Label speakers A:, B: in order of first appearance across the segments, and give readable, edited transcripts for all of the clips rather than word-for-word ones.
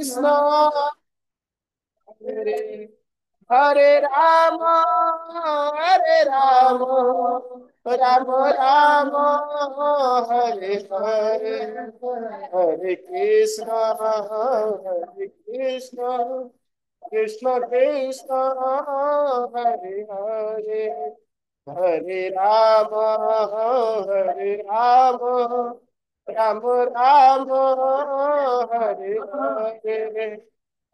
A: कृष्ण हरे हरे राम राम राम हरे हरे हरे कृष्ण कृष्ण कृष्ण हरे हरे हरे राम राम राम हरे हरे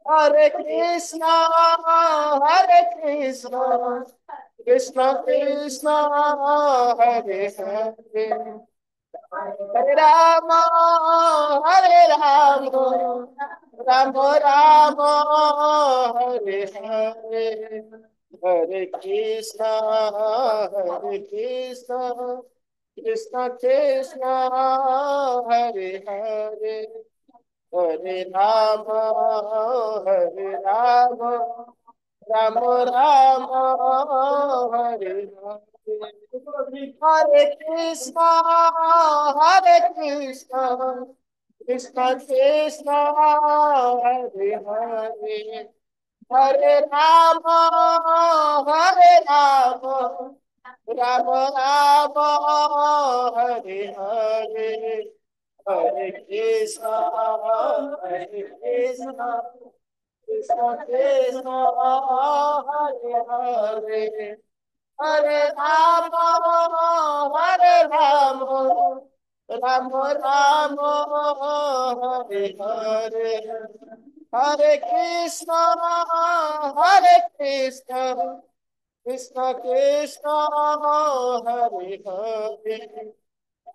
A: हरे कृष्ण कृष्ण कृष्ण हरे हरे हरे राम राम राम हरे हरे हरे कृष्ण कृष्ण कृष्ण हरे हरे हरे राम राम राम हरे हरे कृष्ण कृष्ण कृष्ण हरे हरे हरे राम राम राम हरे हरे हरे कृष्ण कृष्ण कृष्ण हरे हरे हरे राम राम राम हरे हरे हरे कृष्ण कृष्ण कृष्ण हरे हरे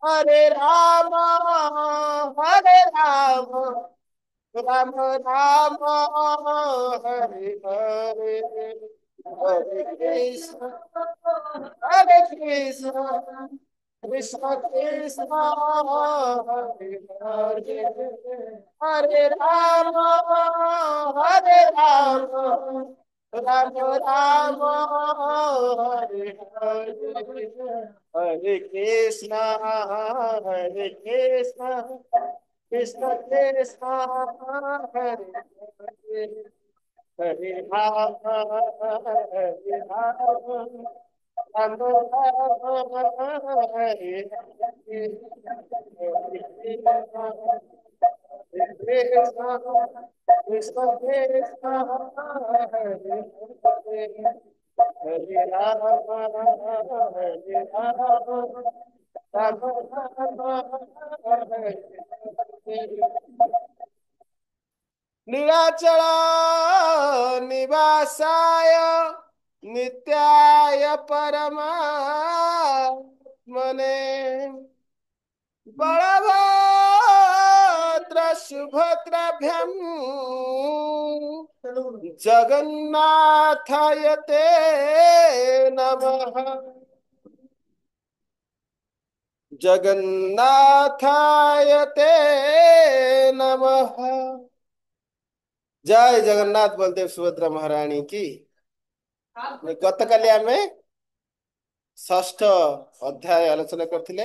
A: हरे राम राम राम हरे हरे हरे कृष्ण कृष्ण कृष्ण हरे हरे हरे राम राम राम हरे हरे हरे कृष्ण कृष्ण कृष्ण हरे हरे हरे राम राम हरे हरे कृष्ण कृष्ण हरे हरे हरे राम राम हरे नीलाचल निवासाय नित्याय परमात्मने बलभद्र सुभद्राभ्यां जगन्नाथाय ते नमः जगन्नाथाय ते नमः। जय जगन्नाथ बलदेव सुभद्रा महारानी की। गतकाली आमे षष्ठ अध्याय आलोचना करथिले।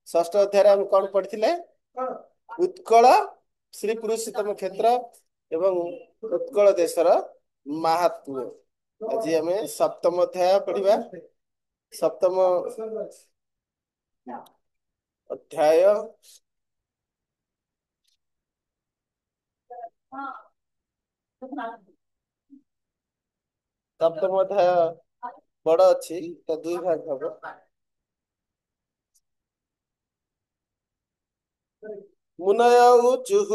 A: षष्ठ अध्याय हम कौन पढ़िथिले? उत्कल श्री पुरुषोत्तम क्षेत्र एवं उत्कल देशर महात्म्य। आज हमें सप्तम अध्याय पढ़िबा। सप्तम अध्याय सप्तम अध्याय बड़ अच्छी तो दुई भाग हब। मुनय ऊचुः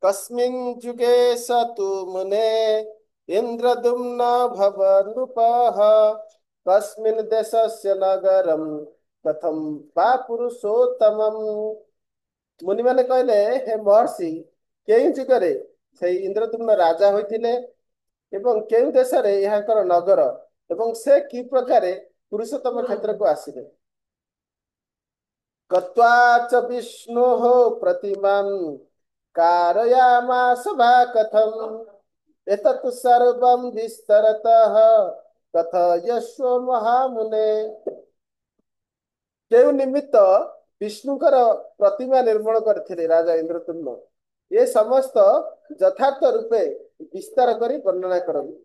A: कस्मिन् जुगे स तु मुने इन्द्रदुम्न भव नृपः कस्मिन् देशस्य नगरं कथं वा पुरुषोत्तमम्। मुनि माने कहले हे महर्षि केई जुगरे से इंद्रदुम्न राजा होइथिले एवं केउ देशरे यहाकर नगर एवं से कि प्रकारे पुरुषोत्तम क्षेत्र को आसिले। गत्वा च विष्णोः प्रतिमां कारयामास वा कथम् एतत् सर्वं विस्तरतः कथयस्व महामुने। केउ निमित्त विष्णुकर प्रतिमा निर्माण करथिले राजा इंद्रदुम्न ये समस्त यथार्थ रूपे विस्तार करी वर्णना करबी।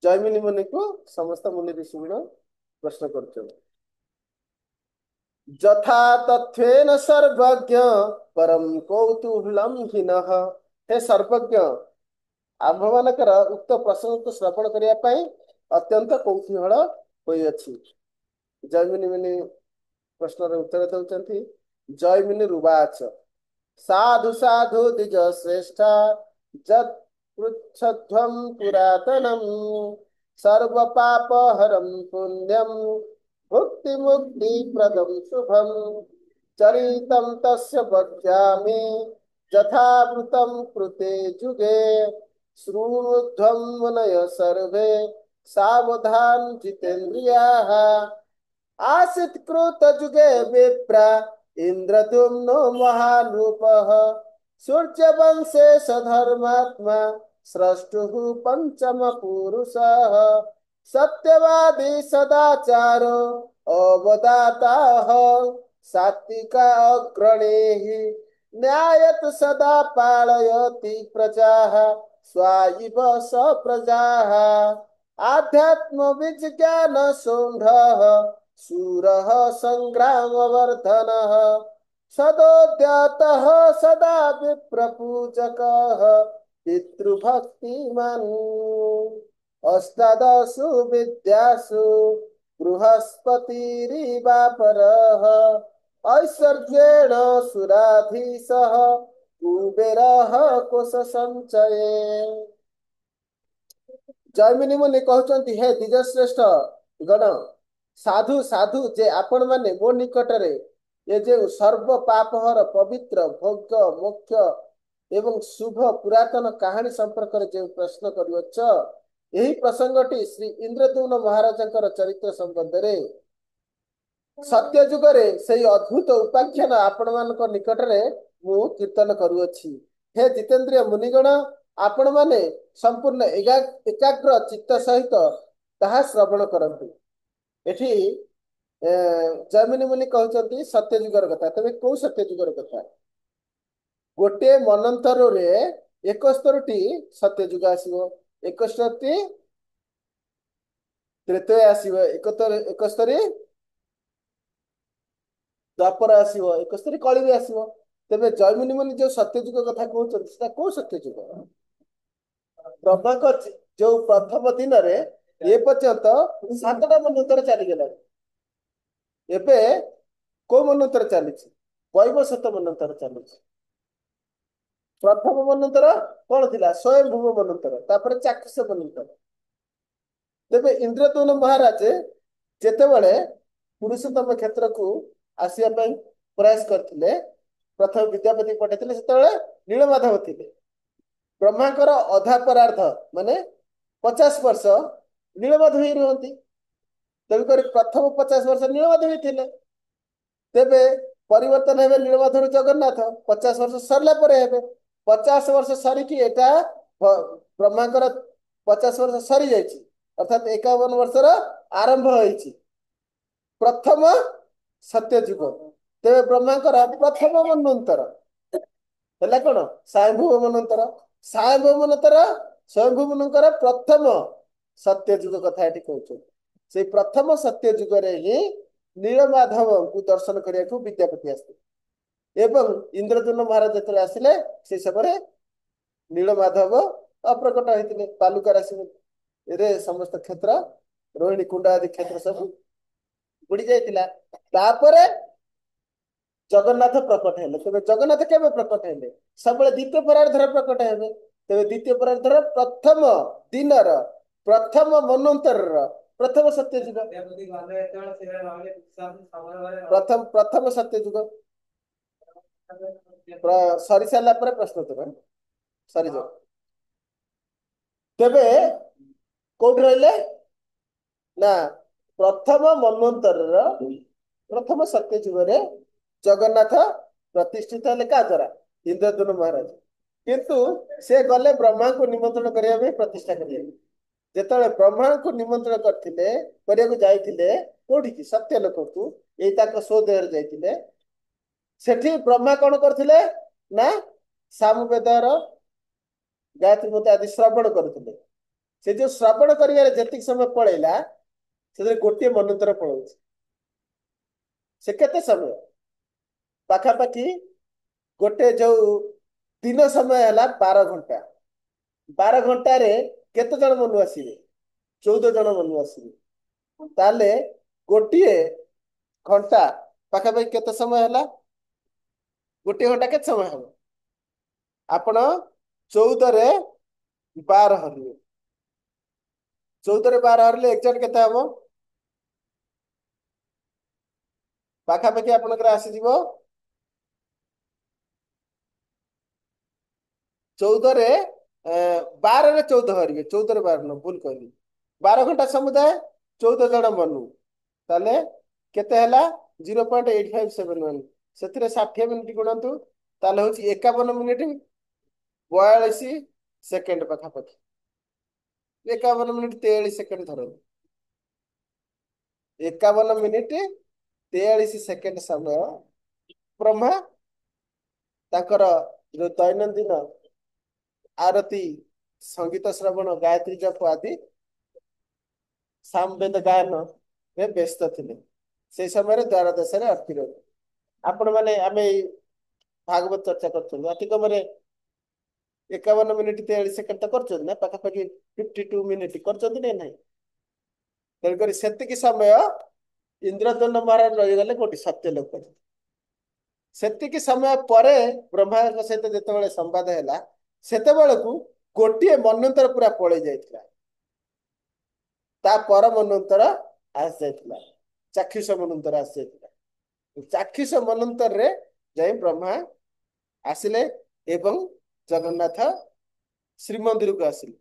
A: जैमिनी मुनि को समस्त मुनि ऋषिगण प्रश्न कर यथा तत्वेन सर्वज्ञ परम कौतूहलम हीनः। हे सर्वज्ञ, आम्भ मानकर उक्त प्रसंग को श्रवण करने पाई अत्यंत कौतूहल होइअछि। जैमिनी मुनि प्रश्न उत्तर दौरान जैमिनी रुवाच साधु साधु द्विज श्रेष्ठा जत् पृच्छध्वं पुरातनम सर्व पाप हरम पुण्यम भुक्ति मुक्ति प्रदम शुभम चरितं तस्य वक्ष्यामि यथावृतं कृते जुगे शृण्वध्वं मुनय सर्वे सावधान जितेन्द्रियाः आसीत् कृत जुगे विप्रा इंद्रदुम्नो महानृपः सूर्यवंशे सधर्मात्मा स्रष्टुः पंचम पुरुषः सत्यवादी सदाचारो अवदाताः सात्विका अग्रणीः न्यायत सदा पालयति प्रजाः स्वायिव स प्रजाः आध्यात्म विज्ञान शुंढः शूरः संग्रामवर्धनः सदोद्यतः सदा विप्रपूजकः पितृभक्तिमान् अष्टादशु विद्यासु बृहस्पतिरिवापरः ऐश्वर्येण सुराधीशः कुबेरः कोश संचये। जैमिनी मुनि कहते हे द्विजश्रेष्ठ गण साधु साधु जे आपण माने मो निकटरे ये जे सर्व पापहर पवित्र भोग्य मोक्ष एवं शुभ पुरातन कहानी संपर्क जो प्रश्न करुअछ यही प्रसंगटी श्री इंद्रद्युम्न महाराजंकर चरित्र संबंध रे सत्य जुगरे से अद्भुत उपाख्यान आपण मानक निकटरे मु कीर्तन करुअछि। हे जितेन्द्रिय मुनिगण आपण माने संपूर्ण एकाग्र चित्त सहित ताहा श्रवण करंतु। एठी जैमिनी मुनि कहउचंती सत्य जुगर कथा। तबे को सत्य जुगर कथा गोटे मनंतर रे 71टी सत्य जुग आसीबो 71टी त्रेतय आसीबो 71 द्वापर आसीबो 71 कलियुग आसीबो। तबे जैमिनी मुनि जो सत्य जुग कथा कहउचंती सेटा को सत्य जुग ब्रह्मा जो प्रथम दिन रे ए पर्यंत 7टा मनंतर चली गला एबे को मनंतर चली वैवस्वत मनंतर चली। प्रथम मनंतर कौन थिला स्वयंभुव मनंतर तापर चाक्षुष मनंतर। तेबे इंद्रद्युम्न महाराज जेतेबेले पुरुषोत्तम क्षेत्र को आसिया पई प्रयास करथिले प्रथम विद्यापति पठाइथिले सेतेबेले नीलमाधव थिले। ब्रह्मांकर अधा परार्ध माने 50 वर्ष नीलमाधव ही रहती तेणुकर प्रथम 50 वर्ष नीलमाधव ही थिले। तेबे परिवर्तन हेबे नीलमाधव जगन्नाथ 50 वर्ष सरला परे हेबे 50 वर्ष सरिकी एटा ब्रह्मांकर 50 वर्ष सरी जाइछि अर्थात 51 वर्षर आरंभ होइछि प्रथम सत्य जुग। तेबे ब्रह्मांकर प्रथम मनंतर हेला कोन स्वयंभुव मनंतर स्वयंभुव मनंतर स्वयंभुव मनंकर प्रथम सत्य जुग कथा एटी कहउछ। से प्रथम सत्य जुग रे ही नीलमाधव को दर्शन करिया को विद्यापति आस्ते एवं इंद्रद्युम्न महाराज जतले आसिले से सबरे नीलमाधव अप्रकट होइतिले पालुका राशि रे समस्त क्षेत्र रोहिणी कुंड आदि क्षेत्र सब बुड़ी जाइतिला। तापरे जगन्नाथ प्रकट हेले। तबे जगन्नाथ केबे प्रकट हेले सब द्वितीय परार्धर प्रकट हेबे। तबे द्वितीय परार्धर प्रथम दिनर प्रथम मनंतर प्रथम सत्य जुग प्रथम सत्य जुग सरी सारा पर प्रश्न उत्तर सरी जाओ। तेबे कोठ रहिले ना प्रथम मनंतर प्रथम सत्य जुग रे जगन्नाथ प्रतिष्ठित हेले का द्वारा इंद्रद्युम्न महाराज किंतु से गले ब्रह्मा को निमंत्रण करिया में प्रतिष्ठा करिया जेतले ब्रह्मा को निमंत्रण करथिले करिया को जाइथिले कोठी की सत्य लोक को एई ताक सो देहर जाइथिले सेठी ब्रह्मा कोन करथिले ना ସାମବେଦର ଗାୟତ୍ରୀ ମନ୍ତ୍ର ଆଦି ଶ୍ରବଣ କରୁଥିଲେ। ସେ ଯୋଉ ଶ୍ରବଣ କରିବାରେ ଯେତିକି ସମୟ ପଳେଇଲା ସେଥିରେ ଗୋଟିଏ ମନ୍ୱନ୍ତର ପଳଉଛି। ସେ କେତେ ସମୟ? ପାଖାପାଖି ଗୋଟେ ଯୋଉ ଦିନ ସମୟ ହେଲା 12 ଘଣ୍ଟା। 12 ଘଣ୍ଟାରେ କେତେ ଜଣ ମନୁ ଆସିବେ? 14 ଜଣ ମନୁ ଆସିବେ। ତାହେଲେ ଗୋଟିଏ ଘଣ୍ଟା ପାଖାପାଖି କେତେ ସମୟ ହେଲା? ଗୋଟିଏ ଘଣ୍ଟା କେତେ ସମୟ ହବ? ଆପଣ 14 ରେ 12 ହରିବେ। 14 ରେ 12 ହରିଲେ ଏକ୍ଜାକ୍ଟ କେତେ ହବ? ପାଖାପାଖି ଆପଣଙ୍କର ଆସିଯିବ 14 ରେ 12 ରେ 14 ହରିବେ। 14 ରେ 12 ନୁହଁ, ଭୁଲ କହିଲି। 12 ଘଣ୍ଟା ସମୁଦାୟ 14 ଜଣ ମନୁ। ତାହେଲେ କେତେ ହେଲା? 0.8571। ସେଥିରେ 60 ମିନିଟ୍ ଗୁଣନ୍ତୁ, ତାହେଲେ ହଉଛି 51 ମିନିଟ୍ 42 ସେକେଣ୍ଡ ପାଖାପାଖି। 51 ମିନିଟ୍ 43 ସେକେଣ୍ଡ ଧରନ୍ତୁ। 51 ମିନିଟ୍ 43 ସେକେଣ୍ଡ ସମୟ ବ୍ରହ୍ମା ତାଙ୍କର ଯୋଉ ଦୈନନ୍ଦିନ ଆରତି, ସଙ୍ଗୀତ ଶ୍ରବଣ, ଗାୟତ୍ରୀ ଜପ ଆଦି ସାମବେଦ ଗାୟନରେ ବ୍ୟସ୍ତ ଥିଲେ। ସେଇ ସମୟରେ ଦ୍ୱାରଦେଶରେ ଅଟକି ରହିଲେ। ଆପଣ ମାନେ ଆମେ ଏଇ ଭାଗବତ ଚର୍ଚ୍ଚା କରୁଛନ୍ତି, ଅତିକମରେ 51 ମିନିଟ୍ 43 ସେକେଣ୍ଡ ତ କରୁଛନ୍ତି ନା, ପାଖାପାଖି 52 ମିନିଟ୍ କରୁଛନ୍ତି ନା ନାହିଁ? ତେଣୁକରି ସେତିକି ସମୟ ଇନ୍ଦ୍ରଦ୍ୟୁମ୍ନ ମହାରାଜ ରହିଗଲେ କୋଉଠି? ସତ୍ୟଲୋକରେ। ସେତିକି ସମୟ ପରେ ବ୍ରହ୍ମାଙ୍କ ସହିତ ଯେତେବେଳେ ସମ୍ବାଦ ହେଲା, ସେତେବେଳକୁ ଗୋଟିଏ ମନ୍ୱନ୍ତର ପୁରା ପଳେଇ ଯାଇଥିଲା। ତା ପର ମନ୍ୱନ୍ତର ଆସି ଯାଇଥିଲା, ଚାକ୍ଷୁଷ ମନ୍ୱନ୍ତର ଆସି ଯାଇଥିଲା। ଚାକ୍ଷୁଷ ମନ୍ୱନ୍ତରରେ ଯାଇ ବ୍ରହ୍ମା ଆସିଲେ ଏବଂ ଜଗନ୍ନାଥ ଶ୍ରୀମନ୍ଦିରକୁ ଆସିଲେ।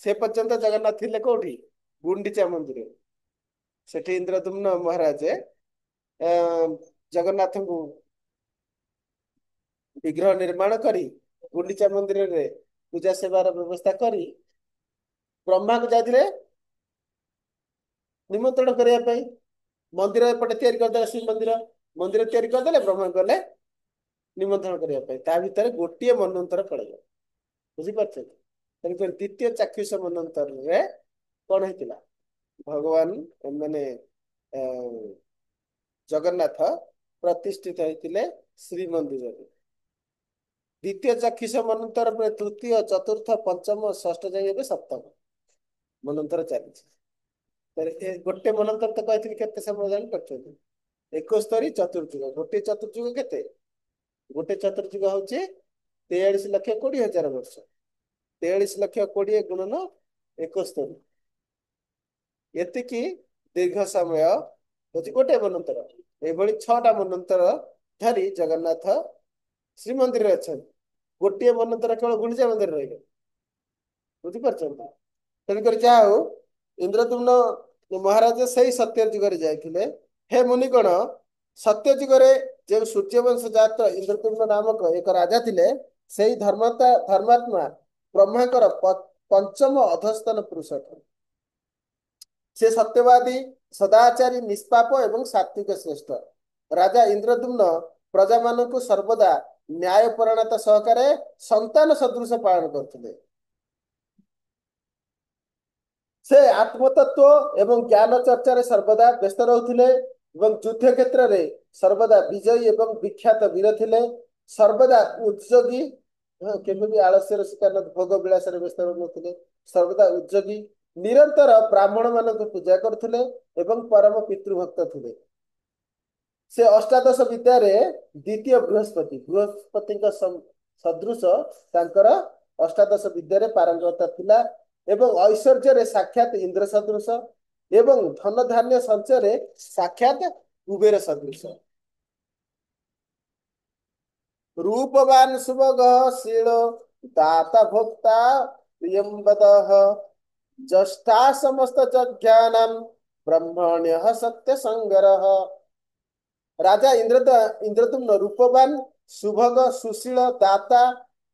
A: ସେ ପର୍ଯ୍ୟନ୍ତ ଜଗନ୍ନାଥ ଥିଲେ କୋଉଠି? ଗୁଣ୍ଡିଚା ମନ୍ଦିରରେ। ସେଠି ଇନ୍ଦ୍ରଦ୍ୟୁମ୍ନ ମହାରାଜ ଜଗନ୍ନାଥଙ୍କୁ ବିଗ୍ରହ ନିର୍ମାଣ କରି ଗୁଣ୍ଡିଚା ମନ୍ଦିରରେ ପୂଜା ସେବାର ବ୍ୟବସ୍ଥା କରି ବ୍ରହ୍ମାକୁ ଯାଇଥିଲେ ନିମନ୍ତ୍ରଣ କରିବା ପାଇଁ। ମନ୍ଦିର ଏପଟେ ତିଆରି କରିଦେଲେ, ଶ୍ରୀମନ୍ଦିର ମନ୍ଦିର ତିଆରି କରିଦେଲେ, ବ୍ରହ୍ମା ଗଲେ ନିମନ୍ତ୍ରଣ କରିବା ପାଇଁ। ତା ଭିତରେ ଗୋଟିଏ ମନ୍ୱନ୍ତର ପଳେଇଲା। ବୁଝିପାରୁଛନ୍ତି? ତେଣୁକରି ଦ୍ୱିତୀୟ ଚାକ୍ଷୁଷ ମନ୍ୱନ୍ତରରେ କଣ ହେଇଥିଲା? ଭଗବାନ ମାନେ ଜଗନ୍ନାଥ ପ୍ରତିଷ୍ଠିତ ହେଇଥିଲେ ଶ୍ରୀମନ୍ଦିରରେ। ଦ୍ୱିତୀୟ ଚାକ୍ଷୁଷ ମନ୍ୱନ୍ତର ପରେ ତୃତୀୟ, ଚତୁର୍ଥ, ପଞ୍ଚମ, ଷଷ୍ଠ ଯାଇ ଏବେ ସପ୍ତମ ମନ୍ୱନ୍ତର ଚାଲିଛି। ଗୋଟେ ମନ୍ୱନ୍ତର ତ କହିଥିଲି କେତେ ସମୟ ଜାଣିପାରୁଛନ୍ତି? 71 ଚତୁର୍ଯୁଗ। ଗୋଟିଏ ଚତୁର୍ଯୁଗ କେତେ? ଗୋଟେ ଚତୁର୍ଯୁଗ ହଉଛି 43,20,000 ବର୍ଷ। 43,20,000 ଗୁଣନ 71, ଏତିକି ଦୀର୍ଘ ସମୟ ହଉଛି ଗୋଟେ ମନ୍ୱନ୍ତର। ଏଭଳି 6ଟା ମନ୍ୱନ୍ତର ଧରି ଜଗନ୍ନାଥ ଶ୍ରୀମନ୍ଦିରରେ ଅଛନ୍ତି। ଗୋଟିଏ ମନ୍ୱନ୍ତର କେବଳ ଗୁଣ୍ଡିଚା ମନ୍ଦିରରେ ରହିଲେ। ବୁଝିପାରୁଛନ୍ତି? ତେଣୁକରି ଯାହା ହଉ, ଇନ୍ଦ୍ରଦ୍ୟୁମ୍ନ ମହାରାଜ ସେଇ ସତ୍ୟ ଯୁଗରେ ଯାଇଥିଲେ। ହେ ମୁନିଗଣ, ସତ୍ୟ ଯୁଗରେ ଯେଉଁ ସୂର୍ଯ୍ୟବଂଶ ଜାତ ଇନ୍ଦ୍ରଦ୍ୟୁମ୍ନ ନାମକ ଏକ ରାଜା ଥିଲେ, ସେଇ ଧର୍ମାତ୍ମା ବ୍ରହ୍ମାଙ୍କର ପଞ୍ଚମ ଅଧସ୍ତନ ପୁରୁଷ। ସେ ସତ୍ୟବାଦୀ, ସଦାଚାରୀ, ନିଷ୍ପାପ ଏବଂ ସାତ୍ବିକ ଶ୍ରେଷ୍ଠ। ରାଜା ଇନ୍ଦ୍ରଦ୍ୟୁମ୍ନ ପ୍ରଜାମାନଙ୍କୁ ସର୍ବଦା ନ୍ୟାୟପରାୟଣତା ସହକାରେ ସନ୍ତାନ ସଦୃଶ ପାଳନ କରୁଥିଲେ। ସେ ଆତ୍ମତତ୍ଵ ଏବଂ ଜ୍ଞାନ ଚର୍ଚ୍ଚାରେ ସର୍ବଦା ବ୍ୟସ୍ତ ରହୁଥିଲେ ଏବଂ ଯୁଦ୍ଧ କ୍ଷେତ୍ରରେ ସର୍ବଦା ବିଜୟୀ ଏବଂ ବିଖ୍ୟାତ ବୀର ଥିଲେ। ସର୍ବଦା ଉଦ୍ଯୋଗୀ, କେବେ ବି ଆଳସ୍ୟର ଶିକାର ନ, ଭୋଗ ବିଳାସରେ ବ୍ୟସ୍ତ ରହୁନଥିଲେ। ସର୍ବଦା ଉଦ୍ଯୋଗୀ, ନିରନ୍ତର ବ୍ରାହ୍ମଣ ମାନଙ୍କୁ ପୂଜା କରୁଥିଲେ ଏବଂ ପରମ ପିତୃଭକ୍ତ ଥିଲେ। ସେ ଅଷ୍ଟାଦଶ ବିଦ୍ୟାରେ ଦ୍ୱିତୀୟ ବୃହସ୍ପତି, ବୃହସ୍ପତିଙ୍କ ସଦୃଶ ତାଙ୍କର ଅଷ୍ଟାଦଶ ବିଦ୍ୟାରେ ପାରଙ୍ଗତା ଥିଲା ଏବଂ ଐଶ୍ୱର୍ଯ୍ୟରେ ସାକ୍ଷାତ ଇନ୍ଦ୍ର ସଦୃଶ ଏବଂ ଧନ ଧାନ୍ୟ ସଞ୍ଚୟରେ ସାକ୍ଷାତ କୁବେର ସଦୃଶ। ରୂପବାନ ସୁଭଗ ଶୀଳ ଦାତା ଭୋକ୍ତା ପ୍ରିୟମ୍ବଦ ଜଷ୍ଟା ସମସ୍ତ ଯଜ୍ଞାନାಂ ବ୍ରହ୍ମଣ୍ୟ ସତ୍ୟ ସଂଗର। ରାଜା ଇନ୍ଦ୍ରଦ୍ୟୁମ୍ନ ରୂପବାନ, ସୁଭଗ, ସୁଶୀଳ, ଦାତା,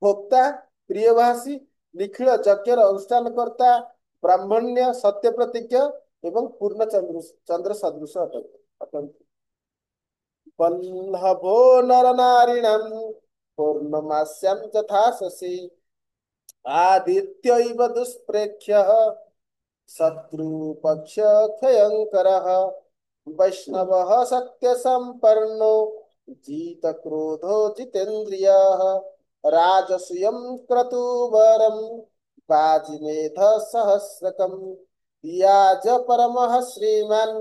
A: ଭୋକ୍ତା, ପ୍ରିୟଭାଷୀ, ନିଖିଳ ଯଜ୍ଞର ଅନୁଷ୍ଠାନକର୍ତ୍ତା, ବ୍ରାହ୍ମଣ୍ୟ, ସତ୍ୟ ପ୍ରତିଜ୍ଞ ଏବଂ ପୂର୍ଣ୍ଣ ଚନ୍ଦ୍ର ସଦୃଶ ଅଟନ୍ତି। ବଲ୍ଲଭୋ ନର ନାରୀଣାମ୍ पौर्णमास्यां यथा शशि आदित्यैव दुष्प्रेक्ष्यः शत्रुपक्षभयङ्करः वैष्णवः सत्यसम्पन्नो जितक्रोधो जितेन्द्रियः राजसूयं क्रतुवरं वाजिमेधसहस्रकम् याज परमः श्रीमान्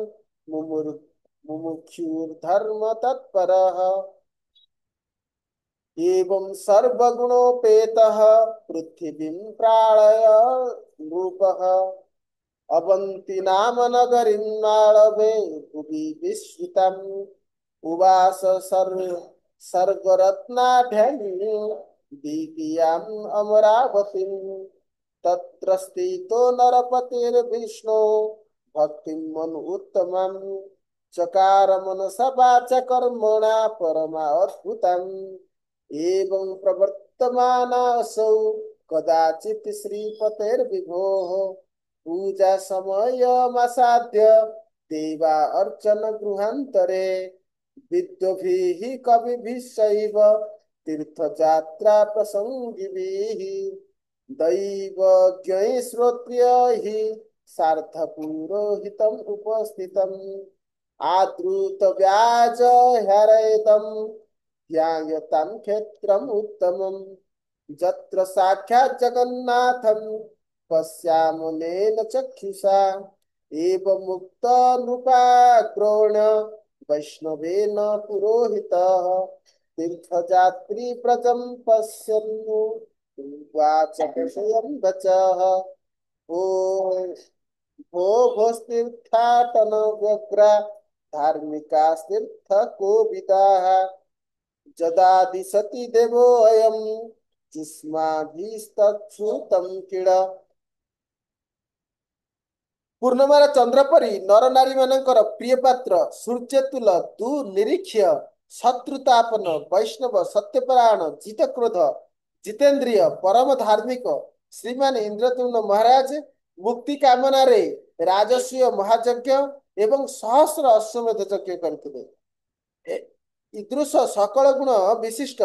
A: मुमुक्षुर्धर्म तत्परः एवं सर्वगुणोपेतः पृथिवीं प्राणय नृपः अवन्ति नाम नगरीं नाळवे भुवि विश्रुतम् उवास सर्गरत्नाढ्यं दीप्याम् अमरावतीम् तत्र स्थितो नरपतिर्विष्णो भक्तिं मनु उत्तमम् चकार मनसा वाचा कर्मणा परमा अद्भुतम् एवं प्रवर्तमानासौ कदाचित् श्रीपतेर्विभोः पूजा समयमसाद्य देवा अर्चन गृहान्तरे विद्वभिः कविभिश्चैव तीर्थयात्रा प्रसङ्गिभिः दैवज्ञैः श्रोत्रियैः सार्धपुरोहितम् उपस्थितम् आदृत व्याज हरयतम् ध्यायतां क्षेत्रम् उत्तमम् यत्र साक्षात् जगन्नाथं पश्यामनेन चक्षुषा एवं मुक्त नृपाग्रोण वैष्णवेन पुरोहितः तीर्थयात्री व्रजं पश्यन् उवाच विषयं वचः ओ भो भोस्तीर्थाटन व्यग्रा धार्मिकास्तीर्थकोविदाः यदा दिशति देवोऽयं युष्माभिस्तच्छ्रुतं किल ପୂର୍ଣ୍ଣମାର ଚନ୍ଦ୍ର ପରି ନର ନାରୀ ମାନଙ୍କର ପ୍ରିୟ ପାତ୍ର ସୂର୍ଯ୍ୟତୁଲ ଦୁ ନିରୀକ୍ଷ ଶତ୍ରୁତାପନ ବୈଷ୍ଣବ ସତ୍ୟପରାୟଣ ଜିତକ୍ରୋଧ ଜିତେନ୍ଦ୍ରିୟ ପରମ ଧାର୍ମିକ ଶ୍ରୀମାନ ଇନ୍ଦ୍ରଦ୍ୟୁମ୍ନ ମହାରାଜ ମୁକ୍ତି କାମନାରେ ରାଜସ୍ୱୀୟ ମହାଯଜ୍ଞ ଏବଂ ସହସ୍ର ଅଶ୍ୱମେଧ ଯଜ୍ଞ କରିଥିଲେ। ईदृश सकल गुण विशिष्ट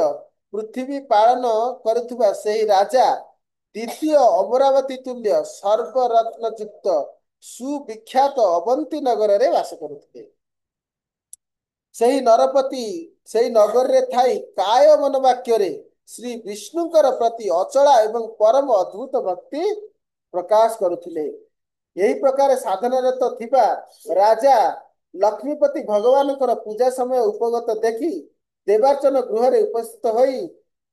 A: पृथ्वी पालन करुवा ସେହି ରାଜା द्वितीय अमरावती तुल्य सर्वरत्नयुक्त सुविख्यात अवंती नगर रे वास करुଥିଲେ। ସେହି नरपति ସେହି नगर रे थाई काय मन वाक्य रे श्री विष्णुकर प्रति अचला एवं परम अद्भुत भक्ति प्रकाश करुଥିଲେ। यही प्रकार साधनारत थिबा राजा लक्ष्मीपति भगवान पूजा समय उपगत देखि देवार्चन गृह उपस्थित होई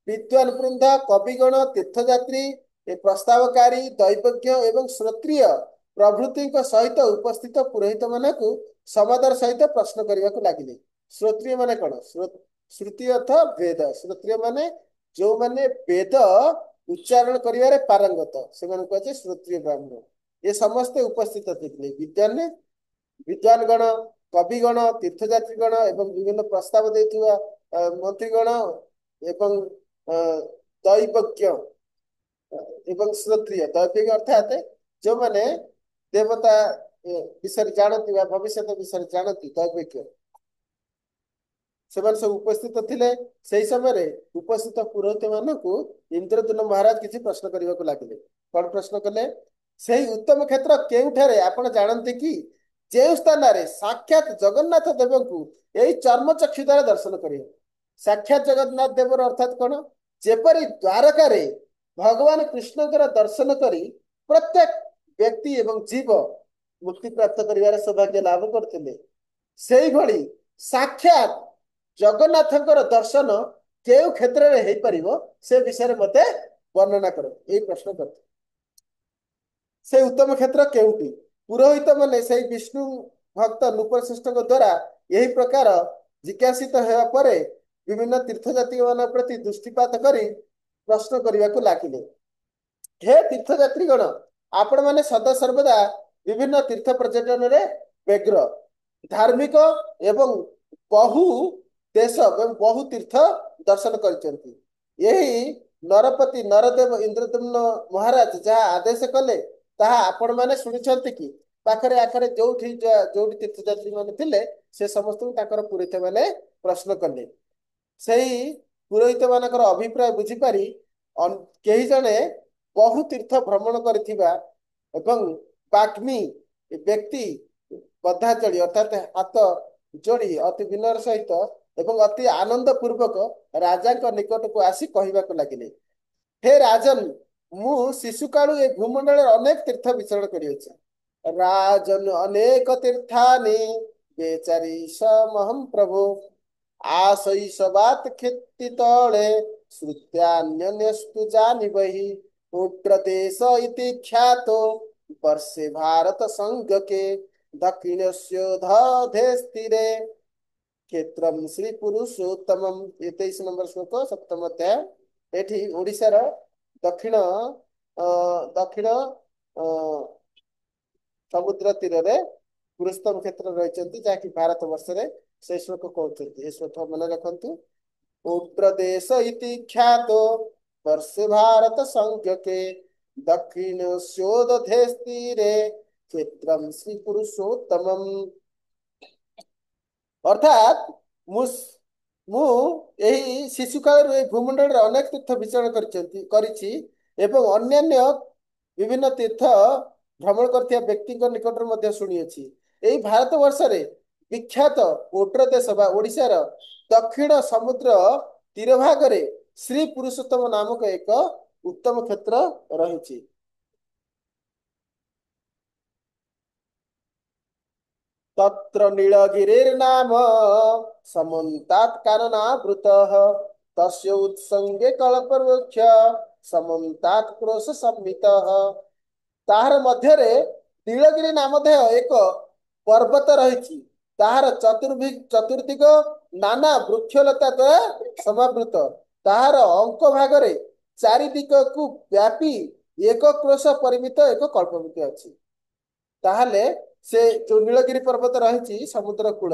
A: विद्वान वृंद कविगण तीर्थयात्री प्रस्तावकारी दैवज्ञ एवं श्रोत्रिय प्रभृति सहित उपस्थित पुरोहित मान समादर सहित प्रश्न करने को लगिले। श्रोत्रिय माने कौन? श्रुति अर्थ वेद। श्रोत्रिय माने जो माने वेद उच्चारण करिवारे पारंगत से कहे श्रोत्रिय ब्राह्मण। ये समस्ते उपस्थित थे विद्वान गण कविगण तीर्थयात्री गण एवं विभिन्न प्रस्ताव देथिबा मंत्रीगण एवं दैवज्ञ एवं श्रोत्रिय। दैविक अर्थात जो माने देवता विषय जानती भविष्य विषय जानती दैविक से सब उपस्थित थिले। से समय उपस्थित पुरोहित मानक इंद्रद्युम्न महाराज किसी प्रश्न करने को लगिले। कौन प्रश्न कले? से उत्तम क्षेत्र केउठारे आपण जानते कि जे स्थान साक्षात जगन्नाथ देव को यही चर्म चक्षु द्वारा दर्शन करें। साक्षात जगन्नाथ देव अर्थात कौन? जेपरी द्वारका भगवान कृष्णकर दर्शन करी प्रत्येक व्यक्ति एवं जीव मुक्ति प्राप्त कर सौभाग्य लाभ करते से भली साक्षात जगन्नाथकर दर्शन केउ क्षेत्र में हो पार से विषय मते वर्णना कर यही प्रश्न करते। से उत्तम क्षेत्र केउटी? पुरोहित माने से विष्णु भक्त नृपश्रेष्ठ द्वारा यही प्रकार जिज्ञासित होगा पर विभिन्न तीर्थयात्री मान प्रति दृष्टिपात करी प्रश्न करने को लगिले। हे तीर्थयात्रीगण आपण माने सदा सर्वदा विभिन्न तीर्थ पर्यटन रे व्यग्र धार्मिक एवं बहु देश एवं बहु तीर्थ दर्शन करचंती। यही नरपति नरदेव इंद्रद्युम्न महाराज जहाँ आदेश कले ताहा आपण माने शुणिछंती कि पाखरे आखरे जोठी तीर्थयात्री माने थिले से समस्त पुरोहित माने प्रश्न कले। सेही पुरोहित मानकर अभिप्राय बुझिपारि केही जणे बहु तीर्थ भ्रमण करिथिबा एवं बाग्मी व्यक्ति बधा चढ़ी अर्थात हाथ जोड़ी अति विनयर सहित एवं अति आनंद पूर्वक राजा निकट को आसी कहवाक लगिले, हे राजन, मु शिशु कालु ए भूमंडल अनेक तीर्थ विचरण करिअछि। राजन अनेक तीर्थानि बेचारी समहम प्रभु, आशैशवात खेती तले श्रुत्यान्यस्तु जानिबहि, उग्रदेश इति ख्यातो वर्षे भारत संघ के दक्षिणस्य धेस्तिरे क्षेत्रम श्री पुरुषोत्तमम। 23 नंबर श्लोक 7म अध्याय। एठी ओडिशार दक्षिण दक्षिण समुद्र तीर रे पुरुषोत्तम क्षेत्र रही जहाँकि भारत वर्ष रे से श्लोक कहते। ये श्लोक मन रखु, उग्रदेश इति ख्यातो वर्षे भारत संघ के दक्षिण स्योदधेस्तीरे क्षेत्रम श्री पुरुषोत्तमम। अर्थात मु यही शिशु काल भूमंडल अनेक तीर्थ विचरण करिछि एवं अन्यान्य विभिन्न तीर्थ भ्रमण करथिया व्यक्ति निकट में शुणिअछि। यही भारत वर्ष रे विख्यात ओड्र देश बा ओडिशार दक्षिण समुद्र तीर भाग रे श्री पुरुषोत्तम नामक एक उत्तम क्षेत्र रही। तत्र नीलगिरिर्नाम समन्तात् काननावृतः, तस्य उत्संगे कल्पवृक्ष समन्तात् क्रोश संहितः। ताहार मध्य नीलगिरी नामधेय एक पर्वत रही, ताहार चतुर्दिग नाना वृक्षलता द्वारा समावृत, ताहार अंक भागरे चारिदिग को व्यापी एक क्रोश परिमित एक कल्पवृक्ष अछि। ताहले से जो नीलगिरी पर्वत रही समुद्र कूल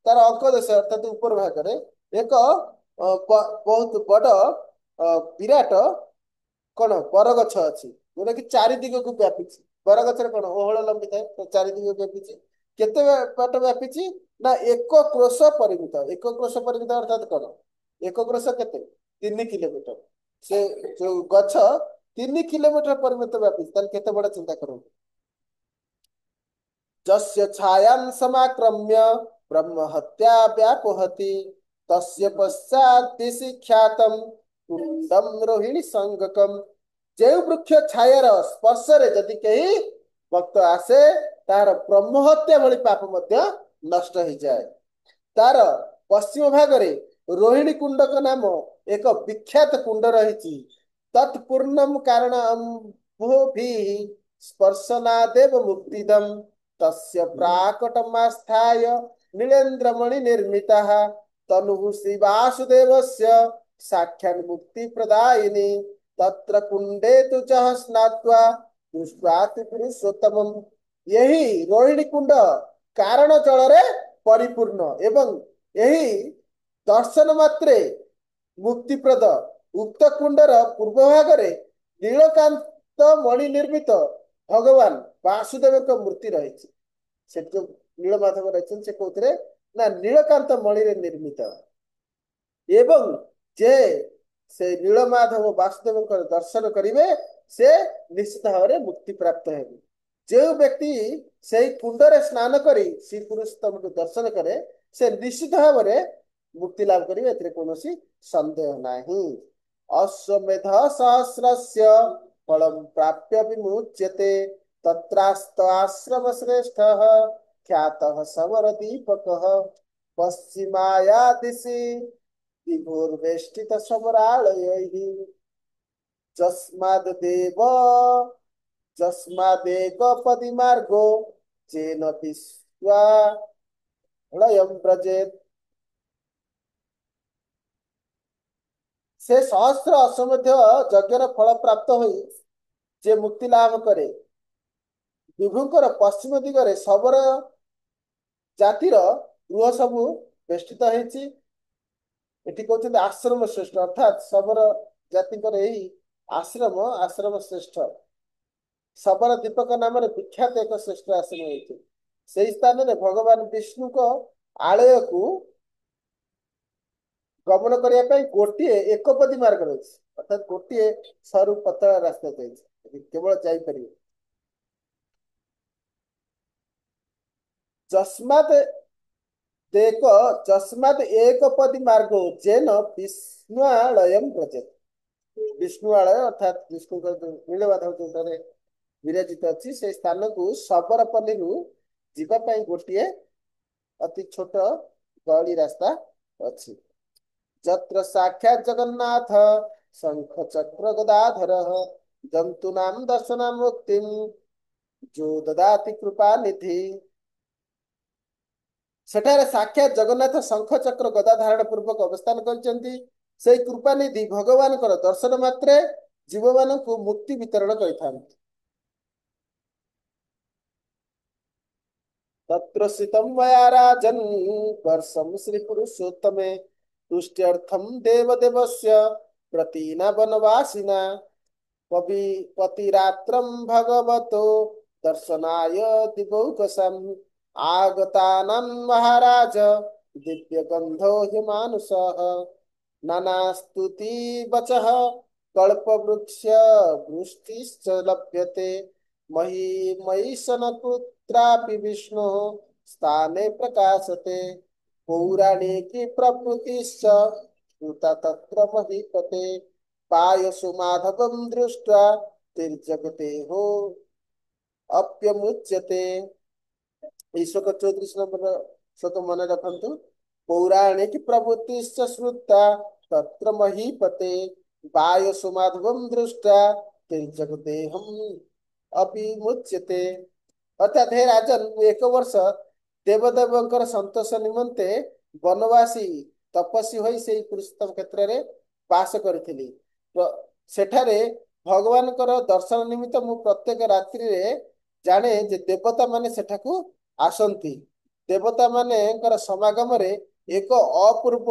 A: तार अंक देश अर्थात ऊपर भाग एक बहुत बड़ विराट कौन बरगछ अच्छी जोटा कि चारिदिग को व्यापी। बरगछर कौन ओहल लंबी थाए चारिदिग व्यापी केते बाट व्यापी ना एक क्रोश परिमित। एक क्रोश परिमित अर्थात कौन एक क्रोश केते 3 किलोमीटर से जो गछ 3 किलोमीटर परिमित व्यापी केते बड़ा चिंता करूँ। जस्य छायां समाक्रम्य ब्रह्म हत्या व्यापहति, तस्य पश्चात् दिशि ख्यातम कुंडम रोहिणी संगकम। जे वृक्ष छायार स्पर्श रे जदि कहीं भक्त आसे तार ब्रह्म हत्या भली पाप मध्य नष्ट हो जाए। तार पश्चिम भाग रे रोहिणी कुंडक नाम एक विख्यात कुंड रही, तत्पूर्णम कारण स्पर्शनादेव मुक्तिदम, तस्य प्राकटमास्थाय नीलेन्द्रमणि निर्मितः, तनुः श्री वासुदेवस्य साक्षात् मुक्ति प्रदायिनी, तत्र कुंडे तु च स्नात्वा दृष्ट्वाति पुरुषोत्तमम्। यही रोहिणी कुंड कारण जल रे परिपूर्ण एवं यही दर्शन मात्रे मुक्तिप्रद। उक्त कुंडर पूर्व भाग रे नीलकांत मणि निर्मित भगवान वासुदेव मूर्ति रही। से जो नीलमाधव रही से कौन ना नीलकांत मणि निर्मित एवं जे से नीलमाधव वासुदेव दर्शन करेंगे से निश्चित भाव में मुक्ति प्राप्त है। जो व्यक्ति से कुंडरे स्नान करी श्री पुरुषोत्तम को दर्शन करे से निश्चित भाव में मुक्ति लाभ करेंगे, कौन संदेह नहीं। अश्वमेध सहस्रस्य फलम प्राप्य विमुच्यते, तत्रास्त आश्रम श्रेष्ठ ख्यात समर दीपक, पश्चिमाया दिशि विभोर्वेष्टित समरालयैः, जस्मादेव पदिमार्गो चेन विश्वालयं व्रजेत्। से सहस्र अश्वमेध यज्ञर फल प्राप्त हुई जे मुक्ति लाभ करे। विभुंकर पश्चिम दिगरे शबर जातिर गृह सबू बेष्टित होती। एटी कहते आश्रम श्रेष्ठ अर्थात शबर जातिकर यही आश्रम आश्रम श्रेष्ठ। शबर दीपक नाम विख्यात एक श्रेष्ठ आश्रम होती। से स्थान में भगवान विष्णु को आलय को ଗମନ କରିବା ପାଇଁ ଗୋଟିଏ ଏକପଦୀ ମାର୍ଗ ରହିଛି, ଅର୍ଥାତ୍ ଗୋଟିଏ ସରୁ ପତଳା ରାସ୍ତା ଯାଇଛି, କେବଳ ଯାଇପାରିବେ। ଯସ୍ମାତ୍ ଯସ୍ମାତ୍ ଏକପଦୀ ମାର୍ଗ ଯେନ ବିଷ୍ଣୁଆଳୟମ୍ ବ୍ରଜେତ୍। ବିଷ୍ଣୁଆଳୟ ଅର୍ଥାତ୍ ବିଷ୍ଣୁଙ୍କ ନୀଳମାଧବ ଯୋଉଠାରେ ବିରାଜିତ ଅଛି, ସେଇ ସ୍ଥାନକୁ ଶବରପଲ୍ଲୀରୁ ଯିବା ପାଇଁ ଗୋଟିଏ ଅତି ଛୋଟ ଗଳି ରାସ୍ତା ଅଛି। ଯତ୍ର ସାକ୍ଷାତ୍ ଜଗନ୍ନାଥ ଶଙ୍ଖ ଚକ୍ର ଗଦାଧର ଜନ୍ତୁନାଂ ଦର୍ଶନ ମୁକ୍ତିଂ ଯୋ ଦଦାତି କୃପା ନିଧି। ସେଠାରେ ସାକ୍ଷାତ ଜଗନ୍ନାଥ ଶଙ୍ଖ ଚକ୍ର ଗଦା ଧାରଣ ପୂର୍ବକ ଅବସ୍ଥାନ କରିଛନ୍ତି। ସେଇ କୃପାନିଧି ଭଗବାନଙ୍କର ଦର୍ଶନ ମାତ୍ରେ ଜୀବମାନଙ୍କୁ ମୁକ୍ତି ବିତରଣ କରିଥାନ୍ତି। तत्र स्थितं मया राजन् वर्षं श्रीपुरुषोत्तमे तुष्ट्यर्थं देवदेवस्य प्रतीना वनवासिना पतिरात्रं भगवतो दर्शनाय दिवौकसम् आगतानां महाराज दिव्यगन्धो हिमानुषः नानास्तुति वचः कल्पवृक्ष वृष्टिश्च लभ्यते महिषनपुत्रापि विष्णु स्थाने प्रकाशते पौराणिकी प्रकृतिश्च श्रुता तत्र महीपते पायसु माधवं दृष्ट्वा तिर्जगते हो अप्यमुच्यते। श्लोक 34 नंबर श्लोक मन रखु। पौराणिक प्रवृत्तिश्च श्रुता तत्र महीपते पायसु माधवं दृष्ट्वा तिर्जगदेहम अभिमुच्यते। अर्थात हे राजन, एक वर्ष देवदेवଙ୍କର संतोष निमंते वनवासी तपस्वी होई सेई पुरुषोत्तम क्षेत्र रे वास करथिली। सेठारे भगवानଙ୍କର दर्शन निमित्त मु प्रत्येक रात्रि रे जाने जे देवता माने सेठाकू आसंती। देवता मानेଙ୍କର समागम रे एक अपूर्व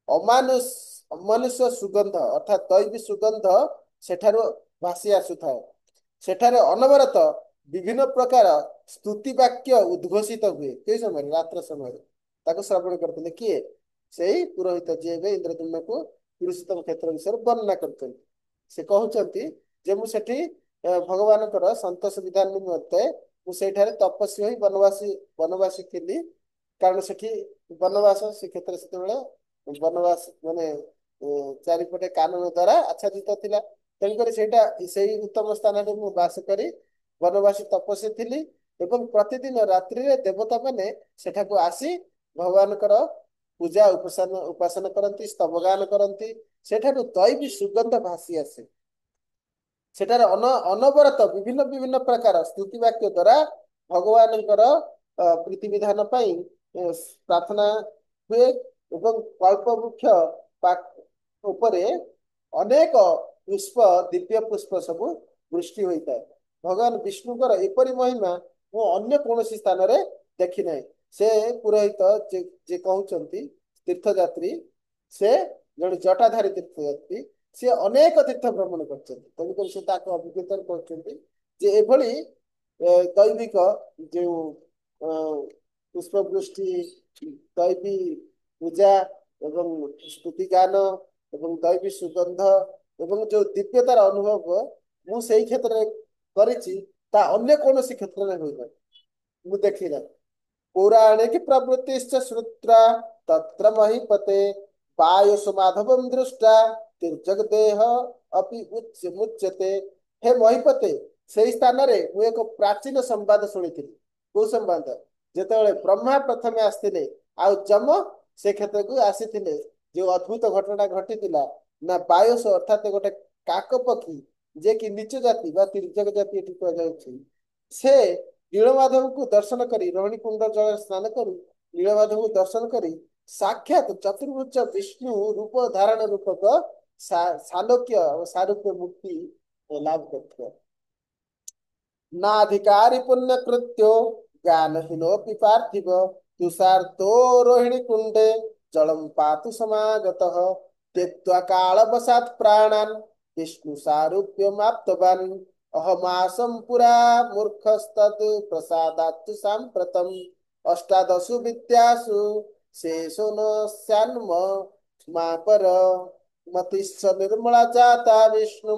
A: अमानुष्य सुगंध अर्थात दैवी सुगंध सेठारो भासी आसुଥାଏ। सेठारे अनवरत विभिन्न प्रकार स्तुति वाक्य उद्घोषित हुए। के समय रात्र समय ताको श्रवण करते किए सेई पुरोहित जे इंद्रद्युम्न को पुरुषोत्तम क्षेत्र विषय वर्णना करते। से कहउचंती जे मु सेठी भगवान कर संतोष विधान निमंते मु सेठारे तपस्वी होई वनवासी थिली। कारण सेठी वनवास से क्षेत्र सेते बेले वनवास माने चारिपटे कानून द्वारा आच्छादित थिला। तेणुकर से उत्तम स्थान में बास करी वनवासी तपस्वी थी एवं प्रतिदिन रात्रि रे देवता माने सेठाकू आसी भगवान पूजा उपासना करती स्तवगान करती। सेठारू दैवी सुगंध भासी आसे। सेठार अनवरत विभिन्न विभिन्न प्रकार स्तुति वाक्य द्वारा भगवान प्रीति विधान प्रार्थना हुए एवं कल्पवृक्ष उपरे अनेक पुष्प दिव्य पुष्प सब वृष्टि होता है। भगवान विष्णुकर एपरी महिमा मु अन्य कौन स्थान रे देखी ना। से पुरोहित जे कहउचंती तीर्थयात्री से जड़े जटाधारी तीर्थयात्री से अनेक तीर्थ भ्रमण करछन्ती। तेणुकर से ताको अभिज्ञता करछन्ती जे एभली दैविक जो पुष्पवृष्टि दैवी पूजा एवं स्तुति गान एवं दैवी सुगंध एवं जो दिव्यतार अनुभव मु सेई क्षेत्र करिछि ता अन्य कौनसी क्षेत्र में होइना मु देखिना। पौराणिक प्रवृत्तिश्च श्रुत्वा तत्र महीपते पायसु माधवं दृष्ट्वा तिर्जगदेह अपि मुच्यते। हे महीपते, सेई स्थान रे मु एक प्राचीन संवाद सुनिथिली। को संवाद? जेतेबेले ब्रह्मा प्रथमे आस्थिले आ जम से क्षेत्र को आसीथिले जो अद्भुत घटना घटिथिला ना पायस अर्थात गोटे काक पक्षी जे कि नीच जाति बा तिर्जक जाति एठी कह जाउछि से नीलमाधव को दर्शन करी रोहिणी कुंड जल स्नान करी नीलमाधव को दर्शन करी साक्षात चतुर्भुज विष्णु रूप धारण रूपक सालोक्य और सारूप्य मुक्ति लाभ करते। नाधिकारी पुण्य कृत्यो ज्ञानहीनोऽपि पार्थिव तुषार्तो रोहिणी कुंडे जलम पातु समागतः त्यक्त्वा कालवशात् प्राणान् विष्णु सारूप्यमाप्तवान् अहमासं पुरा मूर्खस्तत् प्रसादात् साम्प्रतम् अष्टादशु विद्यासु शेषो न स्यान्म मां पर मतिश्च निर्मला जाता विष्णु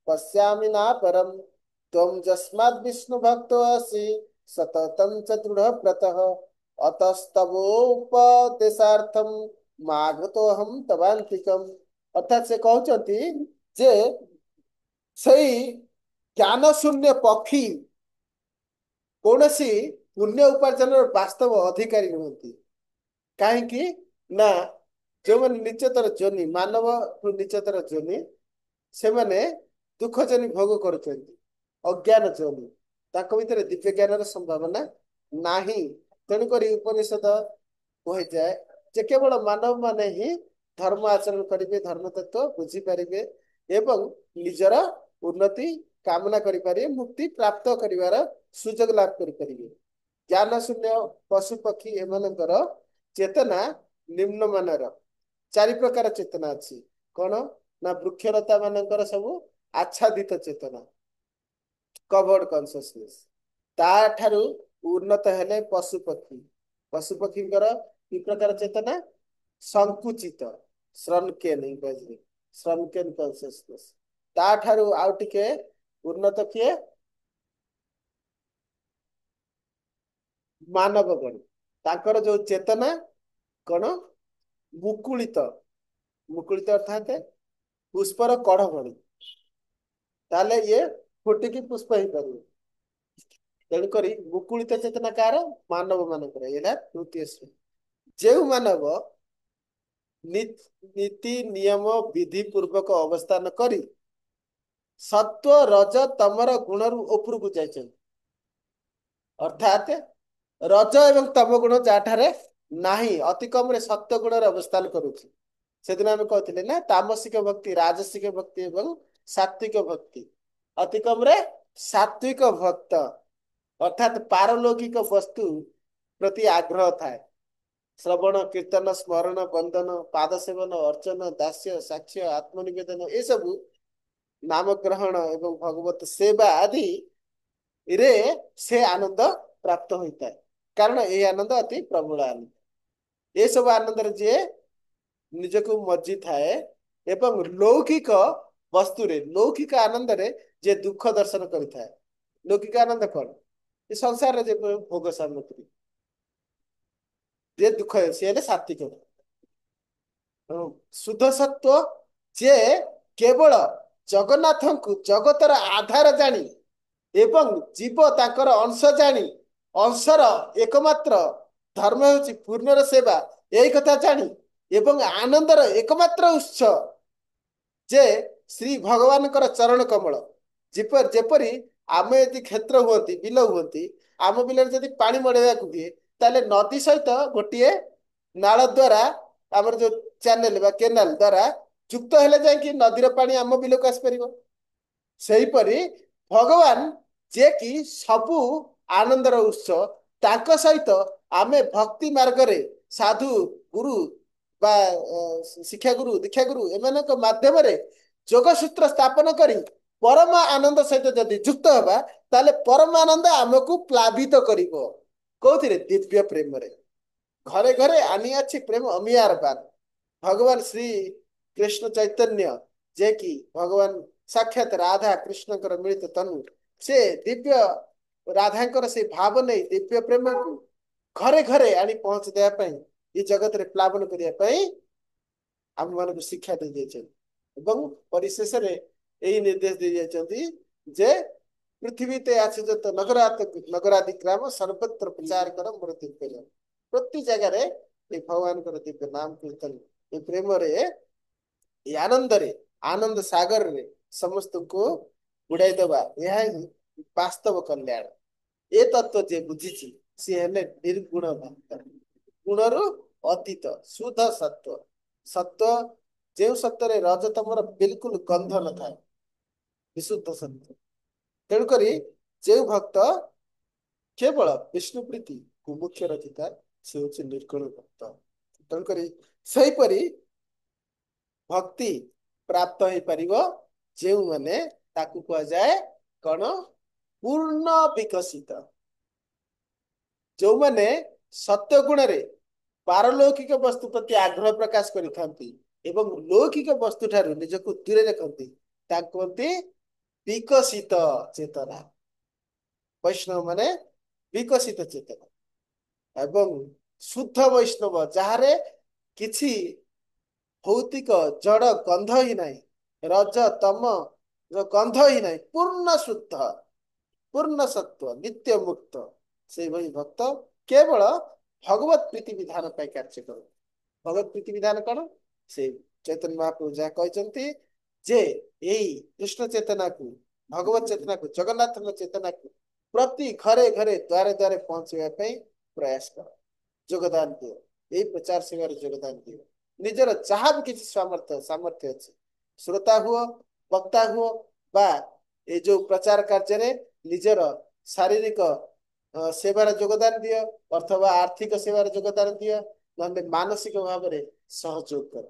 A: पश्यामि ना परम त्वं जस्माद् विष्णु भक्तो असि सततं च दृढ़व्रतः अतस्तवोपदेशार्थं मागतोऽहं तवान्तिकम्। अर्थात से कहते जे ସେଇ ଜ୍ଞାନ ଶୂନ୍ୟ ପକ୍ଷୀ କୌଣସି ପୁଣ୍ୟ ଉପାର୍ଜନର ବାସ୍ତବ ଅଧିକାରୀ ନୁହନ୍ତି। କାହିଁକି ନା ଯେଉଁମାନେ ନିଚତର ଯୋନି ମାନବ ନିଚତର ଯୋନି ସେମାନେ ଦୁଃଖ ଯୋନି ଭୋଗ କରୁଛନ୍ତି ଅଜ୍ଞାନ ଯୋନି ତାଙ୍କ ଭିତରେ ଦିବ୍ୟ ଜ୍ଞାନର ସମ୍ଭାବନା ନାହିଁ। ତେଣୁକରି ଉପନିଷଦ କୁହାଯାଏ ଯେ କେବଳ ମାନବ ମାନେ ହିଁ ଧର୍ମ ଆଚରଣ କରିବେ ଧର୍ମ ତତ୍ତ୍ୱ ବୁଝିପାରିବେ ଏବଂ ନିଜର ଉନ୍ନତି କାମନା କରିପାରିବେ ମୁକ୍ତି ପ୍ରାପ୍ତ କରିବାର ସୁଯୋଗ ଲାଭ କରିପାରିବେ। ଜ୍ଞାନ ଶୂନ୍ୟ ପଶୁ ପକ୍ଷୀ ଏମାନଙ୍କର ଚେତନା ନିମ୍ନମାନର। ଚାରି ପ୍ରକାର ଚେତନା ଅଛି କଣ ନା ବୃକ୍ଷଲତା ମାନଙ୍କର ସବୁ ଆଚ୍ଛାଦିତ ଚେତନା କଭର୍ଡ କନସିୟସନେସ୍। ତାଠାରୁ ଉନ୍ନତ ହେଲେ ପଶୁ ପକ୍ଷୀ। ପଶୁ ପକ୍ଷୀଙ୍କର କି ପ୍ରକାର ଚେତନା ସଂକୁଚିତ ଶ୍ରନକେନ ଇଂରାଜୀରେ ଶ୍ରନକେନ କନସିୟସନେସ୍। ତାଠାରୁ ଆଉ ଟିକେ ଉନ୍ନତ କିଏ ମାନବ ଗଣ ତାଙ୍କର ଯୋଉ ଚେତନା କଣ ମୁକୁଳିତ ମୁକୁଳିତ ଅର୍ଥାତ ପୁଷ୍ପର କଢ ଭଳି ତାହେଲେ ଇଏ ଫୁଟିକି ପୁଷ୍ପ ହେଇପାରିବ। ତେଣୁକରି ମୁକୁଳିତ ଚେତନା କାହାର ମାନବ ମାନଙ୍କର ଏଇଟା ତୃତୀୟ ଶ୍ରେଣୀ। ଯେଉଁ ମାନବ ନୀତି ନିୟମ ବିଧି ପୂର୍ବକ ଅବସ୍ଥାନ କରି ସତ୍ୱ ରଜ ତମର ଗୁଣରୁ ଉପରକୁ ଯାଇଛନ୍ତି ଅର୍ଥାତ ରଜ ଏବଂ ତମ ଗୁଣ ଯାଠାରେ ନାହିଁ ଅତି କମରେ ସତ୍ୟ ଗୁଣରେ ଅବସ୍ଥାନ କରୁଛି। ସେଦିନ ଆମେ କହିଥିଲେ ନା ତାମସିକ ଭକ୍ତି ରାଜସିକ ଭକ୍ତି ଏବଂ ସାତ୍विକ ଭକ୍ତି। ଅତି କମରେ ସାତ୍विକ ଭକ୍ତ ଅର୍ଥାତ ପାରଲୌକିକ ବସ୍ତୁ ପ୍ରତି ଆଗ୍ରହ ଥାଏ। ଶ୍ରବଣ କୀର୍ତ୍ତନ ସ୍ମରଣ ବନ୍ଦନ ପାଦ ସେବନ ଅର୍ଚ୍ଚନ ଦାସ୍ୟ ସାକ୍ଷ୍ୟ ଆତ୍ମନିବେଦନ ଏସବୁ ନାମ ଗ୍ରହଣ ଏବଂ ଭଗବତ ସେବା ଆଦି ରେ ସେ ଆନନ୍ଦ ପ୍ରାପ୍ତ ହୋଇଥାଏ। କାରଣ ଏହି ଆନନ୍ଦ ଅତି ପ୍ରବଳ ଆନନ୍ଦ। ଏସବୁ ଆନନ୍ଦରେ ଯିଏ ନିଜକୁ ମଜ୍ଜି ଥାଏ ଏବଂ ଲୌକିକ ବସ୍ତୁରେ ଲୌକିକ ଆନନ୍ଦରେ ଯିଏ ଦୁଃଖ ଦର୍ଶନ କରିଥାଏ। ଲୌକିକ ଆନନ୍ଦ କଣ ଏ ସଂସାରରେ ଯେ ଭୋଗ ସାମଗ୍ରୀ ଯେ ଦୁଃଖ ସେ ହେଲେ ସାତ୍विକ। ଶୁଦ୍ଧ ସତ୍ଵ ଯେ କେବଳ ଜଗନ୍ନାଥଙ୍କୁ ଜଗତର ଆଧାର ଜାଣି ଏବଂ ଜୀବ ତାଙ୍କର ଅଂଶ ଜାଣି ଅଂଶର ଏକମାତ୍ର ଧର୍ମ ହେଉଛି ପୂର୍ଣ୍ଣର ସେବା ଏହି କଥା ଜାଣି ଏବଂ ଆନନ୍ଦର ଏକମାତ୍ର ଉତ୍ସ ଯେ ଶ୍ରୀ ଭଗବାନଙ୍କର ଚରଣ କମଳ। ଯେପରି ଆମେ ଯଦି କ୍ଷେତ୍ର ହୁଅନ୍ତି ବିଲ ହୁଅନ୍ତି ଆମ ବିଲରେ ଯଦି ପାଣି ମଡେଇବାକୁ ହୁଏ ତାହେଲେ ନଦୀ ସହିତ ଗୋଟିଏ ନାଳ ଦ୍ଵାରା ଆମର ଯୋଉ ଚ୍ୟାନେଲ ବା କେନାଲ ଦ୍ଵାରା ଯୁକ୍ତ ହେଲେ ଯାଇକି ନଦୀର ପାଣି ଆମ ବିଲକୁ ଆସିପାରିବ। ସେହିପରି ଭଗବାନ ଯିଏ କି ସବୁ ଆନନ୍ଦର ଉତ୍ସ ତାଙ୍କ ସହିତ ଆମେ ଭକ୍ତି ମାର୍ଗରେ ସାଧୁ ଗୁରୁ ବା ଶିକ୍ଷାଗୁରୁ ଦୀକ୍ଷାଗୁରୁ ଏମାନଙ୍କ ମାଧ୍ୟମରେ ଯୋଗସୂତ୍ର ସ୍ଥାପନ କରି ପରମ ଆନନ୍ଦ ସହିତ ଯଦି ଯୁକ୍ତ ହେବା ତାହେଲେ ପରମ ଆନନ୍ଦ ଆମକୁ ପ୍ଲାବିତ କରିବ। କୋଉଥିରେ ଦିବ୍ୟ ପ୍ରେମରେ। ଘରେ ଘରେ ଆନି ଅଛି ପ୍ରେମ ଅମିୟାର ବାନ। ଭଗବାନ ଶ୍ରୀ କୃଷ୍ଣ ଚୈତନ୍ୟ ଯେ କି ଭଗବାନ ସାକ୍ଷାତ ରାଧା କୃଷ୍ଣଙ୍କର ମିଳିତ ତନୁ ସେ ଦିବ୍ୟ ରାଧାଙ୍କର ସେ ଭାବ ନେଇ ଦିବ୍ୟ ପ୍ରେମକୁ ଘରେ ଘରେ ଆଣି ପହଞ୍ଚି ଦେବା ପାଇଁ ଏ ଜଗତରେ ପ୍ଲାବନ କରିବା ପାଇଁ ଆମମାନଙ୍କୁ ଶିକ୍ଷା ଦେଇଯାଇଛନ୍ତି ଏବଂ ପରିଶେଷରେ ଏହି ନିର୍ଦ୍ଦେଶ ଦେଇଯାଇଛନ୍ତି ଯେ ପୃଥିବୀତେ ଅଛି ଯତ ନଗରାଦି ଗ୍ରାମ ସର୍ବତ୍ର ପ୍ରଚାର କର ମୋର ଦିବ୍ୟ ନାମ। ପ୍ରତି ଜାଗାରେ ଏ ଭଗବାନଙ୍କର ଦିବ୍ୟ ନାମ କୀର୍ତ୍ତନ ଏ ପ୍ରେମରେ ଏ ଆନନ୍ଦରେ ଆନନ୍ଦ ସାଗରରେ ସମସ୍ତଙ୍କୁ ବୁଡାଇ ଦେବା ଏହା ହିଁ ବାସ୍ତବ କଲ୍ୟାଣ। ଏ ତତ୍ଵ ଯିଏ ବୁଝିଛି ସିଏ ହେଲେ ନିର୍ଗୁଣ ଭକ୍ତ। ଗୁଣରୁ ଅତୀତ ଶୁଦ୍ଧ ସତ୍ଵ ସତ୍ଵ ଯେଉଁ ସତ୍ୟରେ ରଜତମର ବିଲକୁଲ ଗନ୍ଧ ନଥାଏ ବିଶୁଦ୍ଧ ସତ୍ୟ। ତେଣୁକରି ଯେଉଁ ଭକ୍ତ କେବଳ ବିଷ୍ଣୁ ପ୍ରୀତି ମୁଖ୍ୟ ରଖିଥାଏ ସେ ହଉଛି ନିର୍ଗୁଣ ଭକ୍ତ। ତେଣୁକରି ସେହିପରି ଭକ୍ତି ପ୍ରାପ୍ତ ହେଇପାରିବ ଯେଉଁମାନେ ତାକୁ କୁହାଯାଏ କଣ ପୂର୍ଣ୍ଣ ବିକଶିତ। ଯେଉଁମାନେ ସତ୍ୟ ଗୁଣରେ ପାରଲୌକିକ ବସ୍ତୁ ପ୍ରତି ଆଗ୍ରହ ପ୍ରକାଶ କରିଥାନ୍ତି ଏବଂ ଲୌକିକ ବସ୍ତୁ ଠାରୁ ନିଜକୁ ଦୂରେ ରଖନ୍ତି ତାକୁ କୁହନ୍ତି ବିକଶିତ ଚେତନା। ବୈଷ୍ଣବ ମାନେ ବିକଶିତ ଚେତନା। ଏବଂ ଶୁଦ୍ଧ ବୈଷ୍ଣବ ଯାହାରେ କିଛି ଭୌତିକ ଜଡ ଗନ୍ଧ ହିଁ ନାହିଁ, ରଜ ତମ ଗନ୍ଧ ହିଁ ନାହିଁ, ପୂର୍ଣ୍ଣ ଶୁଦ୍ଧ, ପୂର୍ଣ୍ଣ ସତ୍ଵ, ନିତ୍ୟ ମୁକ୍ତ ସେଇଭଳି ଭକ୍ତ କେବଳ ଭଗବତ ପ୍ରୀତି ବିଧାନ ପାଇଁ କାର୍ଯ୍ୟ କର। ଭଗବତ ପ୍ରୀତି ବିଧାନ କଣ? ସେଇ ଚୈତନ୍ୟ ମହାପ୍ରଭୁ ଯାହା କହିଛନ୍ତି ଯେ ଏଇ କୃଷ୍ଣ ଚେତନାକୁ, ଭଗବତ ଚେତନାକୁ, ଜଗନ୍ନାଥଙ୍କ ଚେତନାକୁ ପ୍ରତି ଘରେ ଘରେ ଦ୍ୱାରେ ଦ୍ୱାରେ ପହଞ୍ଚିବା ପାଇଁ ପ୍ରୟାସ କର, ଯୋଗଦାନ ଦିଅ, ଏଇ ପ୍ରଚାର ସେବାରେ ଯୋଗଦାନ ଦିଅ। ନିଜର ଯାହା ବି କିଛି ସାମର୍ଥ୍ୟ ଅଛି, ଶ୍ରୋତା ହୁଅ, ବକ୍ତା ହୁଅ, ବା ଏଇ ଯୋଉ ପ୍ରଚାର କାର୍ଯ୍ୟରେ ନିଜର ଶାରୀରିକ ସେବାରେ ଯୋଗଦାନ ଦିଅ, ଅଥବା ଆର୍ଥିକ ସେବାରେ ଯୋଗଦାନ ଦିଅ, ନହେଲେ ମାନସିକ ଭାବରେ ସହଯୋଗ କର।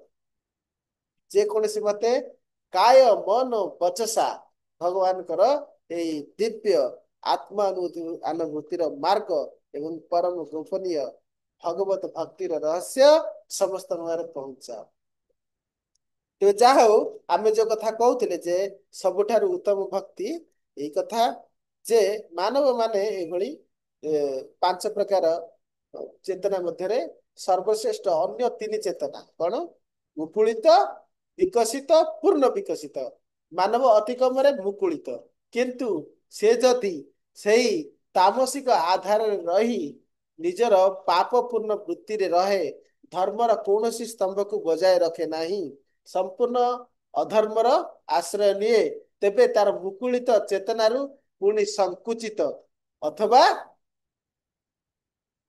A: ଯେକୌଣସି ମତେ କାୟ ମନ ବଚସା ଭଗବାନଙ୍କର ଏଇ ଦିବ୍ୟ ଆତ୍ମାନୁଭୂତିର ମାର୍ଗ ଏବଂ ପରମ ଗୋପନୀୟ ଭଗବତ ଭକ୍ତିର ରହସ୍ୟ ସମସ୍ତଙ୍କ ଘରେ ପହଞ୍ଚାଅ। ତେବେ ଯାହା ହଉ, ଆମେ ଯୋଉ କଥା କହୁଥିଲେ ଯେ ସବୁଠାରୁ ଉତ୍ତମ ଭକ୍ତି, ଏଇ କଥା ଯେ ମାନବ ମାନେ ଏଇଭଳି ପାଞ୍ଚ ପ୍ରକାର ଚେତନା ମଧ୍ୟରେ ସର୍ବଶ୍ରେଷ୍ଠ ଅନ୍ୟ ତିନି ଚେତନା କଣ? ମୁକୁଳିତ, ବିକଶିତ, ପୂର୍ଣ୍ଣ ବିକଶିତ। ମାନବ ଅତି କମରେ ମୁକୁଳିତ, କିନ୍ତୁ ସେ ଯଦି ସେଇ ତାମସିକ ଆଧାରରେ ରହି ନିଜର ପାପ ପୂର୍ଣ୍ଣ ବୃତ୍ତିରେ ରହେ, ଧର୍ମର କୌଣସି ସ୍ତମ୍ଭକୁ ବଜାୟ ରଖେ ନାହିଁ, ସମ୍ପୂର୍ଣ୍ଣ ଅଧର୍ମର ଆଶ୍ରୟ ନିଏ, ତେବେ ତାର ମୁକୁଳିତ ଚେତନାରୁ ପୁଣି ସଂକୁଚିତ ଅଥବା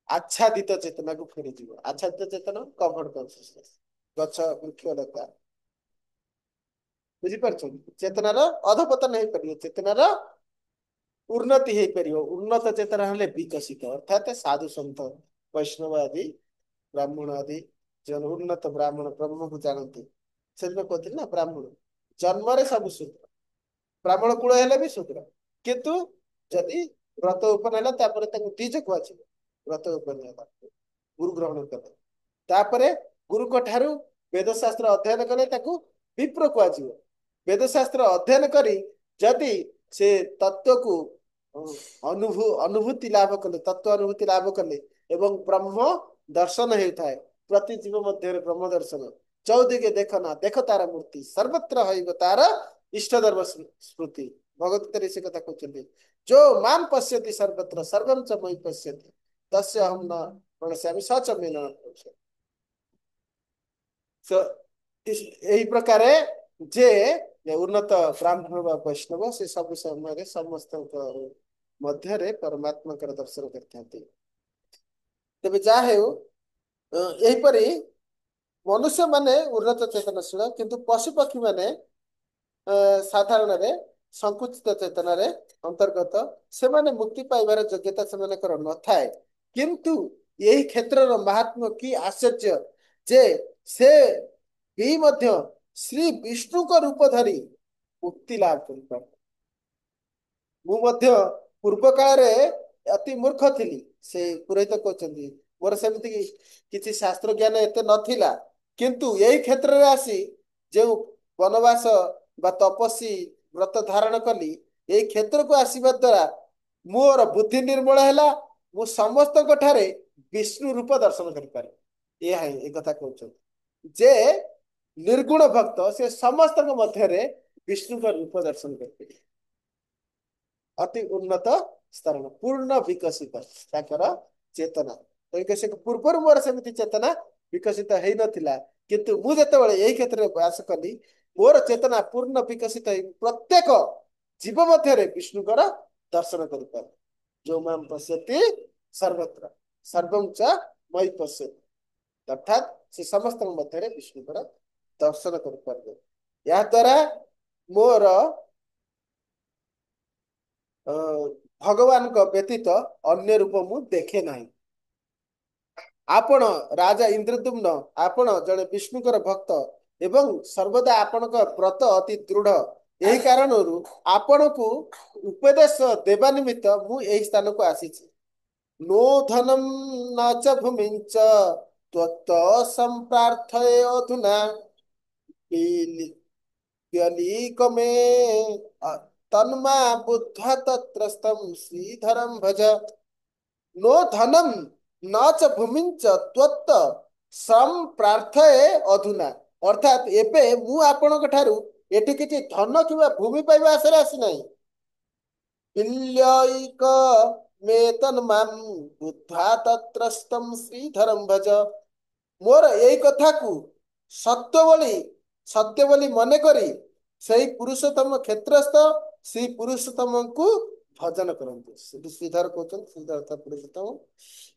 A: ଆଚ୍ଛାଦିତ ଚେତନାକୁ ଫେରିଯିବ। ଆଚ୍ଛାଦିତ ଚେତନା କଭର୍ଡ କନସିୟସନେସ୍, ଗଛ ବୃକ୍ଷ ଲତା, ବୁଝିପାରୁଛନ୍ତି? ଚେତନାର ଅଧପତନ ହେଇପାରିବ, ଚେତନାର ଉନ୍ନତି ହେଇପାରିବ। ଉନ୍ନତ ଚେତନା ହେଲେ ବିକଶିତ, ଅର୍ଥାତ ସାଧୁ ସନ୍ଥ ବୈଷ୍ଣବ ଆଦି ବ୍ରାହ୍ମଣ ଆଦି ଯେଉଁ ଉନ୍ନତ ବ୍ରାହ୍ମଣ ବ୍ରହ୍ମକୁ ଜାଣନ୍ତି, ସେଦିନ କହୁଥିଲି ନା ବ୍ରାହ୍ମଣ ଜନ୍ମରେ ସବୁ ଶୂଦ୍ର, ବ୍ରାହ୍ମଣ କୂଳ ହେଲେ ବି ଶୂଦ୍ର, କିନ୍ତୁ ଯଦି ବ୍ରତ ଉପନ ହେଲା ତାପରେ ତାଙ୍କୁ ଦ୍ୱିଜ କୁହାଯିବ। ବ୍ରତ ଉପନ ହେଲା, ଗୁରୁ ଗ୍ରହଣ କଲେ, ତାପରେ ଗୁରୁଙ୍କ ଠାରୁ ବେଦଶାସ୍ତ୍ର ଅଧ୍ୟୟନ କଲେ ତାକୁ ବିପ୍ର କୁହାଯିବ। ବେଦଶାସ୍ତ୍ର ଅଧ୍ୟୟନ କରି ଯଦି ସେ ତତ୍ଵକୁ ଅନୁଭୂତି ଲାଭ କଲେ, ତତ୍ଵ ଅନୁଭୂତି ଲାଭ କଲେ ଏବଂ ବ୍ରହ୍ମ ଦର୍ଶନ ହେଉଥାଏ, ପ୍ରତି ଜୀବ ମଧ୍ୟରେ ବ୍ରହ୍ମ ଦର୍ଶନ। ଚୌଦିକେ ଦେଖ ନା ଦେଖ ତାର ମୂର୍ତ୍ତି, ସର୍ବତ୍ର ହଇବ ତାର ଇଷ୍ଟ ଧର୍ମ ସ୍ମୃତି। ଭଗବତରେ ସେ କଥା କହୁଛନ୍ତି, ଯୋ ମାମ ପଶ୍ୟତି ସର୍ବତ୍ର ସର୍ବଂ च ମୟି ପଶ୍ୟତି ତସ୍ୟ ଅହଂ ନ ପ୍ରଣଶ୍ୟାମି ସ च ମେ न प्रणश्यामि। ଏହି ପ୍ରକାରେ ଯେ ଉନ୍ନତ ବ୍ରାହ୍ମଣ ବା ବୈଷ୍ଣବ ସେ ସବୁ ସମୟରେ ସମସ୍ତଙ୍କ ମଧ୍ୟରେ ପରମାତ୍ମାଙ୍କର ଦର୍ଶନ କରିଥାନ୍ତି। ତେବେ ଯାହା ହେଉ, ଏହିପରି ମନୁଷ୍ୟ ମାନେ ଉନ୍ନତ ଚେତନଶୀଳ, କିନ୍ତୁ ପଶୁପକ୍ଷୀ ମାନେ ସାଧାରଣରେ ସଂକୁଚିତ ଚେତନାରେ ଅନ୍ତର୍ଗତ। ସେମାନେ ମୁକ୍ତି ପାଇବାର ଯୋଗ୍ୟତା ସେମାନଙ୍କର ନଥାଏ, କିନ୍ତୁ ଏହି କ୍ଷେତ୍ରର ମାହାତ୍ମ୍ୟ କି ଆଶ୍ଚର୍ଯ୍ୟ ଯେ ସେ ବି ମଧ୍ୟ ଶ୍ରୀ ବିଷ୍ଣୁଙ୍କ ରୂପ ଧରି ମୁକ୍ତି ଲାଭ କରିପାରେ। ମୁଁ ମଧ୍ୟ ପୂର୍ବ କାଳରେ ଅତି ମୂର୍ଖ ଥିଲି, ସେ ପୁରୋହିତ କହୁଛନ୍ତି, ମୋର ସେମିତି କିଛି ଶାସ୍ତ୍ର ଜ୍ଞାନ ଏତେ ନଥିଲା, କିନ୍ତୁ ଏଇ କ୍ଷେତ୍ରରେ ଆସି ଯେଉଁ ବନବାସ ବା ତପସ୍ୟା ବ୍ରତ ଧାରଣ କଲି, ଏଇ କ୍ଷେତ୍ରକୁ ଆସିବା ଦ୍ୱାରା ମୋର ବୁଦ୍ଧି ନିର୍ମଳ ହେଲା, ମୁଁ ସମସ୍ତଙ୍କ ଠାରେ ବିଷ୍ଣୁ ରୂପ ଦର୍ଶନ କରିପାରେ। ଏହା ହିଁ ଏ କଥା କହୁଛନ୍ତି ଯେ ନିର୍ଗୁଣ ଭକ୍ତ ସେ ସମସ୍ତଙ୍କ ମଧ୍ୟରେ ବିଷ୍ଣୁଙ୍କ ରୂପ ଦର୍ଶନ କରିପାରିବେ। ଅତି ଉନ୍ନତ ସ୍ତରଣ, ପୂର୍ଣ୍ଣ ବିକଶିତ ତାଙ୍କର ଚେତନା। ପୂର୍ବରୁ ମୋର ସେମିତି ଚେତନା ବିକଶିତ ହେଇନଥିଲା, କିନ୍ତୁ ମୁଁ ଯେତେବେଳେ ଏଇ କ୍ଷେତ୍ରରେ ପ୍ରୟାସ କଲି, ମୋର ଚେତନା ପୂର୍ଣ୍ଣ ବିକଶିତ ହେଇ ପ୍ରତ୍ୟେକ ଜୀବ ମଧ୍ୟରେ ବିଷ୍ଣୁଙ୍କର ଦର୍ଶନ କରିପାରେ। ଯୋଉ ମାମ ପଶ୍ୟତି ସର୍ବତ୍ର ସର୍ବଂ च ମୟି ପଶ୍ୟତି, ଅର୍ଥାତ ସେ ସମସ୍ତଙ୍କ ମଧ୍ୟରେ ବିଷ୍ଣୁଙ୍କର ଦର୍ଶନ କରିପାରିବେ। ଏହା ଦ୍ୱାରା ମୋର ଭଗବାନଙ୍କ ବ୍ୟତୀତ ଅନ୍ୟ ରୂପ ମୁଁ ଦେଖେ ନାହିଁ। ଆପଣ ରାଜା ଇନ୍ଦ୍ରଦ୍ୟୁମ୍ନ, ଆପଣ ଜଣେ ବିଷ୍ଣୁଙ୍କର ଭକ୍ତ ଏବଂ ସର୍ବଦା ଆପଣଙ୍କ ବ୍ରତ ଅତି ଦୃଢ। ଏହି କାରଣରୁ ଆପଣଙ୍କୁ ଉପଦେଶ ଦେବା ନିମିତ୍ତ ମୁଁ ଏହି ସ୍ଥାନକୁ ଆସିଛି। नो धनं न च भूमिं च त्वत्त सम्प्रार्थये अधुना प्यलीकमे तन्मा बुद्ध्वा तत्रस्थं श्रीधरं भज नो धनम न च भूमिं च त्वत्त सम प्रार्थये अधुना। अर्थात एबे मु आपणक ठारू एठी किछि धन किबा भूमि पाइबा आशरे आसी नाही। पिल्यैक मेतन माम बुद्ध्वा तत्रस्थं श्रीधरं भज। मोर एई कथा को सत्य बोली सत्य बोली मने करी सेई पुरुषोत्तम क्षेत्रस्थ श्री पुरुषोत्तम को भजन करंतु। सेठी श्रीधर कहउछन श्रीधर अर्थात पुरुषोत्तम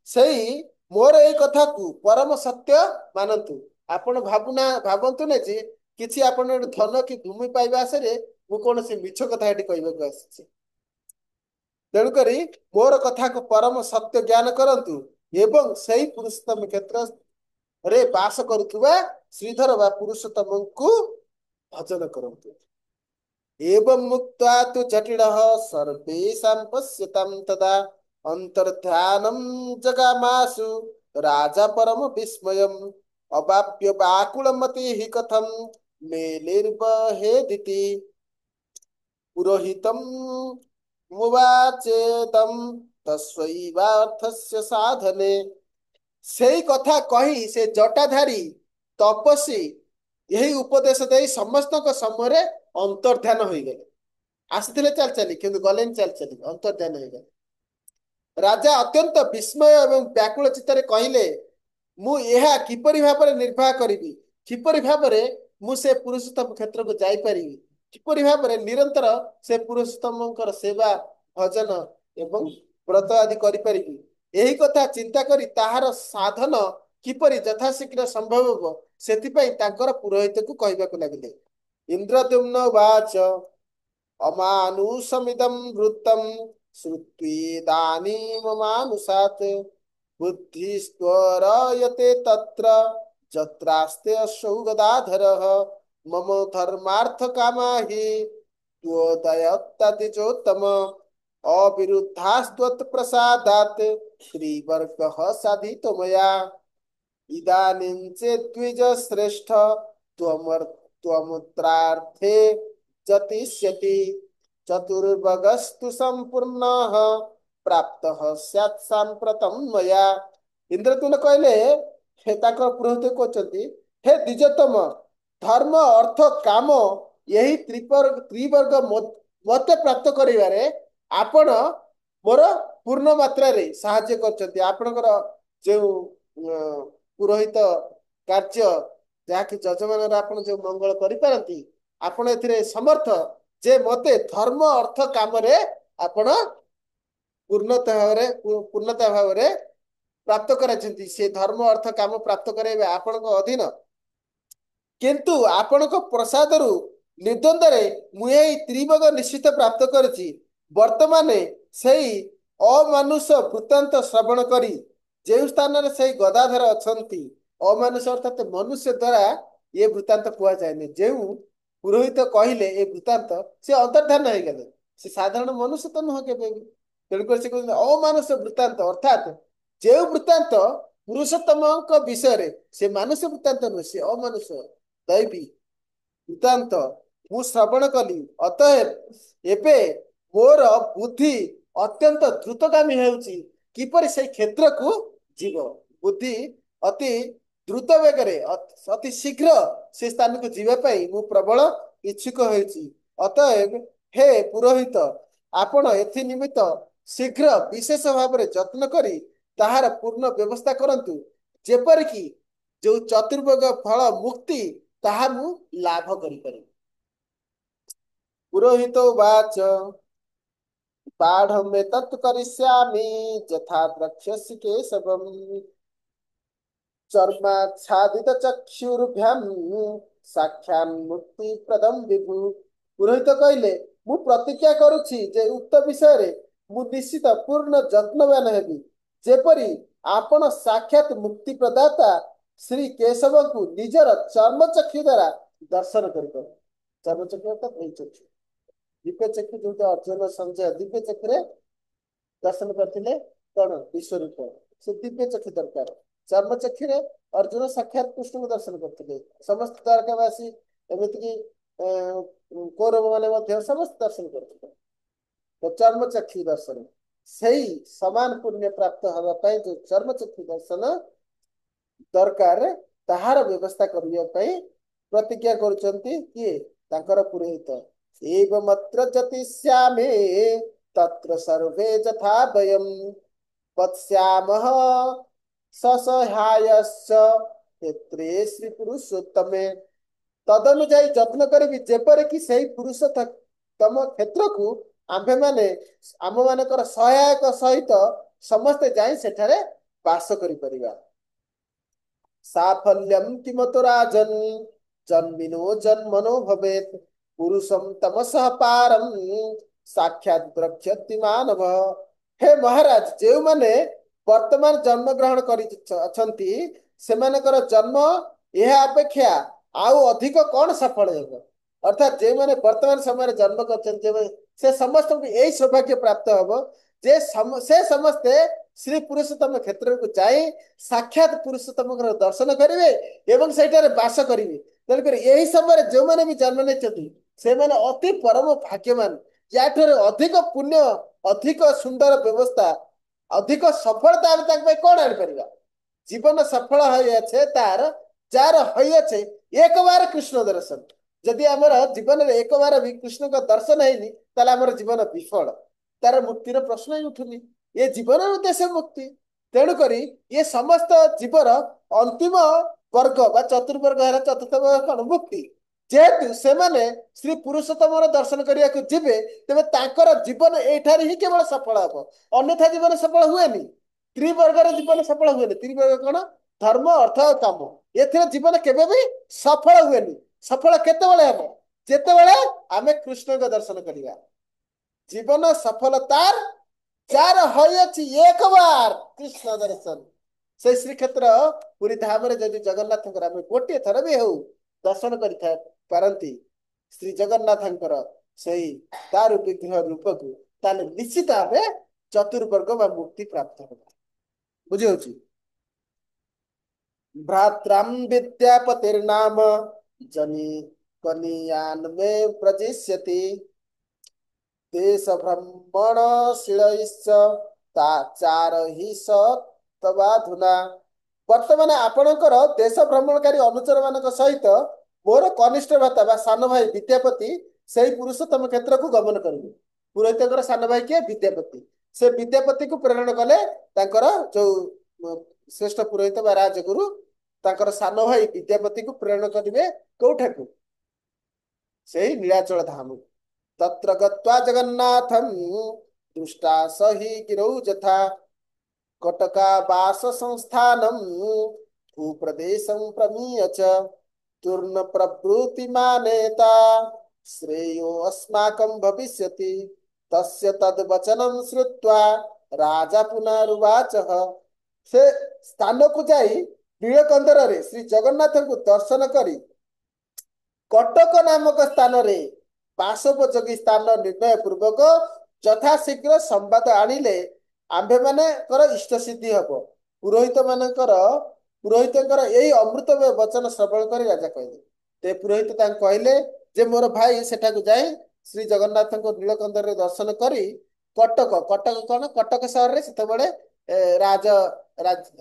A: सेई मोर एई कथा को परम सत्य मानन्तु। आपण भाबुना भाबंतु ने जे किछि आपण धन कि भूमि पाइबा आसरे मु कोनोसी मिछ कथा एठी कहबाक आसी। तेणुकरी मोर कथा को परम सत्य ज्ञान करंतु एवं सही पुरुषोत्तम क्षेत्र रे बास करुवा श्रीधर बा पुरुषोत्तम को भजन करंतु। एवं मुक्त्वा तु जटिलः सर्वेषां पश्यतां तदा अंतर्ध्यानं जगामासु राजा परम विस्मयम् अवाप्य व्याकुलमतिः कथं मेलिर्बहेदिति पुरोहितं मुवाचेदं तस्वैवार्थस्य साधने। सेई कथा कही से जटाधारी तपस्वी यही उपदेश दे समस्त समय अंतर्ध्यान हो गए। आसते चल चली कि गले चल चली अंतर्ध्यान हो गए। राजा अत्यंत विस्मय एवं व्याकुल चित्त कहले मु यह किपरि भाव निर्वाह करी किपरि भाव मु से पुरुषोत्तम क्षेत्र को जापरि किपरि भाव निरंतर से पुरुषोत्तम सेवा भजन एवं व्रत आदि करि यही कथा चिंता करी ताहार साधन किपरि यथाशीघ्र संभव हो सेथिपई तांकर पुरोहित को कहबाक लगिले। इंद्रद्युम्न वाच अमानुषमिदं वृत्तं श्रुत्वेदानीममानुषात् बुद्धिस्त्वरयते तत्र जत्रास्ते असौ गदाधरः मम धर्मार्थ कामा हि त्वदयत्ततिजोत्तम अविरुद्धास्त्वत्प्रसादात् श्रीवर्गः साधितो मया इदानीं चेत् द्विज श्रेष्ठ त्वमुत्रार्थे जतिष्यति चतुर्भगस्तु संपूर्णः प्राप्तः स्यात् साम्प्रतं मया। इंद्रतुल कहले हे ताकर पुरोहित कहते हे द्विजतम धर्म अर्थ काम यही त्रिवर्ग मते प्राप्त करिवारे आपण मोर पूर्ण मात्रा रे साहाय्य करछन्ती। आपणकर जो पुरोहित कार्य जहाँकि जजमान आप जो मंगल करिपारती आपण एथिरे समर्थ जे मते धर्म अर्थ काम रे आपण पूर्णता भाव प्राप्त कराइछन्ती। से धर्म अर्थ काम प्राप्त कराइबे आपणक अधीन किंतु आपणक प्रसाद रु निर्द्वंद रे मुझे त्रिभग निश्चित प्राप्त करिछि। वर्तमान सेई अमानुष वृत्तांत श्रवण करी जे स्थान रे सेई गदाधर अछंती अमानुष अर्थात मनुष्य द्वारा ये वृत्तांत कुआ जायनि। जेउ पुरोहित कहले ए वृत्तांत से अंतर्धान हो गले से साधारण मनुष्य तो नुह के तेणुकर से कहते अमानुष वृत्तांत अर्थात जे वृत्तांत पुरुषोत्तम विषय से मानुष वृत्तांत नुह से अमानुष दैवी वृत्तांत मु श्रवण कली अतएव एबे मोर बुद्धि अत्यंत द्रुतगामी होउची किपरि से क्षेत्र को जीव बुद्धि अति द्रुत वेगरे अति शीघ्र से स्थान को जीवाई मु प्रबल इच्छुक होइची। अतएव हे पुरोहित आपण एथि निमित्त शीघ्र विशेष भाव में जत्न करी ताहार पूर्ण व्यवस्था करंतु जेपरिकी जो चतुर्भुग फल मुक्ति ताहा मु लाभ करि पारि। पुरोहित वाच बाढ़ में तत् करिष्यामि यथा द्रक्ष्यसि केशवम् चर्माच्छादित चक्षुर्भ्याम साक्षान् मुक्ति प्रदम विभु। पुरोहित कहले मु प्रतिज्ञा करुछि जे उक्त विषय रे मु निश्चित पूर्ण जत्नवान हेबि जेपरि आपण साक्षात मुक्ति प्रदाता श्री केशव को निजर चर्मचक्षु द्वारा दर्शन कर। चर्मचक्षु अर्थात ए चक्षु दिव्य चक्षु जो अर्जुन संजय दिव्य चक्षु दर्शन करथिले कौन विश्वरूप से दिव्य चक्षु दरकार। चर्मचक्षु अर्जुन साक्षात कृष्ण को दर्शन करते समस्त द्वारकावासी ଏମିତିକି କୌରବ ମାନେ ମଧ୍ୟ ସମସ୍ତେ ଦର୍ଶନ କରୁଥିଲେ। ତ ଚର୍ମଚକ୍ଷୁ ଦର୍ଶନ ସେଇ ସମାନ ପୁଣ୍ୟ ପ୍ରାପ୍ତ ହେବା ପାଇଁ ଯୋଉ ଚର୍ମଚକ୍ଷୁ ଦର୍ଶନ ଦରକାର ତାହାର ବ୍ୟବସ୍ଥା କରିବା ପାଇଁ ପ୍ରତିଜ୍ଞା କରୁଛନ୍ତି କିଏ? ତାଙ୍କର ପୁରୋହିତ। ଏବମତ୍ର ଯତିଷ୍ୟାମେ ତତ୍ର ସର୍ବେ ଯଥା ବୟମ୍ ବତ୍ସ୍ୟାମଃ ସସହାୟଶ୍ଚ କ୍ଷେତ୍ରେ ଶ୍ରୀ ପୁରୁଷୋତ୍ତମେ। ତଦନୁଯାୟୀ ଯତ୍ନ କରିବି ଯେପରିକି ସେଇ ପୁରୁଷ ତମ କ୍ଷେତ୍ରକୁ ଆମ୍ଭେମାନେ ଆମ ମାନଙ୍କର ସହାୟକ ସହିତ ସମସ୍ତେ ଯାଇ ସେଠାରେ ବାସ କରିପାରିବା। ସାଫଲ୍ୟಂ କିମତ ରାଜନ୍ ଜନ୍ମିନୋ ଜନ୍ମନୋ ଭବେତ୍ ପୁରୁଷಂ ତମସଃ ପାରಂ ସାକ୍ଷାତ୍ ଦ୍ରକ୍ଷ୍ୟତି ମାନବ। ହେ ମହାରାଜ, ଯେଉଁମାନେ ବର୍ତ୍ତମାନ ଜନ୍ମ ଗ୍ରହଣ କରି ଅଛନ୍ତି ସେମାନଙ୍କର ଜନ୍ମ ଏହା ଅପେକ୍ଷା ଆଉ ଅଧିକ କଣ ସଫଳ ହେବ? ଅର୍ଥାତ୍ ଯେଉଁମାନେ ବର୍ତ୍ତମାନ ସମୟରେ ଜନ୍ମ କରିଛନ୍ତି ସେ ସମସ୍ତଙ୍କୁ ଏଇ ସୌଭାଗ୍ୟ ପ୍ରାପ୍ତ ହବ ଯେ ସେ ସମସ୍ତେ ଶ୍ରୀ ପୁରୁଷୋତ୍ତମ କ୍ଷେତ୍ରକୁ ଯାଇ ସାକ୍ଷାତ ପୁରୁଷୋତ୍ତମଙ୍କର ଦର୍ଶନ କରିବେ ଏବଂ ସେଇଠାରେ ବାସ କରିବେ। ତେଣୁକରି ଏହି ସମୟରେ ଯେଉଁମାନେ ବି ଜନ୍ମ ନେଇଛନ୍ତି ସେମାନେ ଅତି ପରମ ଭାଗ୍ୟବାନ। ୟାଠାରୁ ଅଧିକ ପୁଣ୍ୟ, ଅଧିକ ସୁନ୍ଦର ବ୍ୟବସ୍ଥା, ଅଧିକ ସଫଳତା ଆମେ ତାଙ୍କ ପାଇଁ କଣ ଆଣିପାରିବା? ଜୀବନ ସଫଳ ହୋଇଅଛେ ତାର ଯାହାର ହୋଇଅଛେ ଏକବାର କୃଷ୍ଣ ଦର୍ଶନ। ଯଦି ଆମର ଜୀବନରେ ଏକବାର ବି କୃଷ୍ଣଙ୍କ ଦର୍ଶନ ହେଇନି ତାହେଲେ ଆମର ଜୀବନ ବିଫଳ। ତାର ମୁକ୍ତିର ପ୍ରଶ୍ନ ହିଁ ଉଠୁନି। ଏ ଜୀବନର ଉଦ୍ଦେଶ୍ୟ ମୁକ୍ତି। ତେଣୁକରି ଏ ସମସ୍ତ ଜୀବର ଅନ୍ତିମ ବର୍ଗ ବା ଚତୁର୍ବର୍ଗ ହେଲା ଚତୁର୍ଥ ବର୍ଗ କଣ? ମୁକ୍ତି। ଯେହେତୁ ସେମାନେ ଶ୍ରୀ ପୁରୁଷୋତ୍ତମର ଦର୍ଶନ କରିବାକୁ ଯିବେ ତେବେ ତାଙ୍କର ଜୀବନ ଏଇଠାରେ ହିଁ କେବଳ ସଫଳ ହବ, ଅନ୍ୟଥା ଜୀବନ ସଫଳ ହୁଏନି। ତ୍ରିବର୍ଗର ଜୀବନ ସଫଳ ହୁଏନି। ତ୍ରିବର୍ଗ କଣ? ଧର୍ମ, ଅର୍ଥ ଆଉ କାମ। ଏଥିରେ ଜୀବନ କେବେ ବି ସଫଳ ହୁଏନି। ସଫଳ କେତେବେଳେ ହେବ? ଯେତେବେଳେ ଆମେ କୃଷ୍ଣଙ୍କ ଦର୍ଶନ କରିବା। ଜୀବନ ସଫଳ ତାର ଯାହାର ହୋଇଅଛି ଏକବାର କୃଷ୍ଣ ଦର୍ଶନ। ସେଇ ଶ୍ରୀକ୍ଷେତ୍ର ପୁରୀ ଧାମରେ ଯଦି ଜଗନ୍ନାଥଙ୍କର ଆମେ ଗୋଟିଏ ଥର ବି ହଉ ଦର୍ଶନ କରିଥାଏ ପାରନ୍ତି ଶ୍ରୀ ଜଗନ୍ନାଥଙ୍କର ସେଇ ତାର ବିଗ୍ରହ ରୂପକୁ, ତାହେଲେ ନିଶ୍ଚିତ ଭାବେ ଚତୁର୍ବର୍ଗ ବା ମୁକ୍ତି ପ୍ରାପ୍ତ ହେବ। ବୁଝି ହଉଛି? भ्रात्रां विद्यापतिर्नाम जनि कनीयान् मे प्रजिष्यति देश भ्रमणशीलश्च चारहि स तवाधुना। ବର୍ତ୍ତମାନ ଆପଣଙ୍କର ଦେଶ ଭ୍ରମଣକାରୀ ଅନୁଚର ମାନଙ୍କ ସହିତ ମୋର କନିଷ୍ଠ ଭ୍ରାତା ବା ସାନ ଭାଇ ବିଦ୍ୟାପତି ସେଇ ପୁରୁଷୋତ୍ତମ କ୍ଷେତ୍ରକୁ ଗମନ କରିବେ। ପୁରୋହିତଙ୍କର ସାନ ଭାଇ କିଏ? ବିଦ୍ୟାପତି। ସେ ବିଦ୍ୟାପତିକୁ ପ୍ରେରଣ କଲେ ତାଙ୍କର ଯୋଉ ଶ୍ରେଷ୍ଠ ପୁରୋହିତ ବା ରାଜଗୁରୁ ତାଙ୍କର ସାନ ଭାଇ ବିଦ୍ୟାପତିକୁ ପ୍ରେରଣ କରିବେ କୋଉଠାକୁ? ସେଇ ନୀଳାଚଳ ଧାମ। तत्र गत्वा जगन्नाथं दृष्टा सहि गिरौ यथा कटकावास संस्थानं भूप्रदेशं प्रमीय च तूर्ण प्रवृत्तिमानेता श्रेयो अस्माकं भविष्यति। तस्य तद्वचनं श्रुत्वा राजा पुनरुवाचः। से ସ୍ଥାନକୁ ଯାଇ ନୀଳକନ୍ଦରରେ ଶ୍ରୀ ଜଗନ୍ନାଥଙ୍କୁ ଦର୍ଶନ କରି କଟକ ନାମକ ସ୍ଥାନରେ ବାସୋପଯୋଗୀ ସ୍ଥାନ ନିର୍ଣ୍ଣୟ ପୂର୍ବକ ଯଥାଶୀଘ୍ର ସମ୍ବାଦ ଆଣିଲେ ଆମ୍ଭେମାନଙ୍କର ଇଷ୍ଟ ସିଦ୍ଧି ହବ। ପୁରୋହିତଙ୍କର ଏଇ ଅମୃତ ବଚନ ଶ୍ରବଣ କରି ରାଜା କହିଲେ। તે ପୁରୋହିତ ତାଙ୍କୁ କହିଲେ ଯେ ମୋର ଭାଇ ସେଠାକୁ ଯାଇ ଶ୍ରୀ ଜଗନ୍ନାଥଙ୍କୁ ନୀଳକନ୍ଦରରେ ଦର୍ଶନ କରି କଟକ କଣ? କଟକ ସହରରେ ସେତେବେଳେ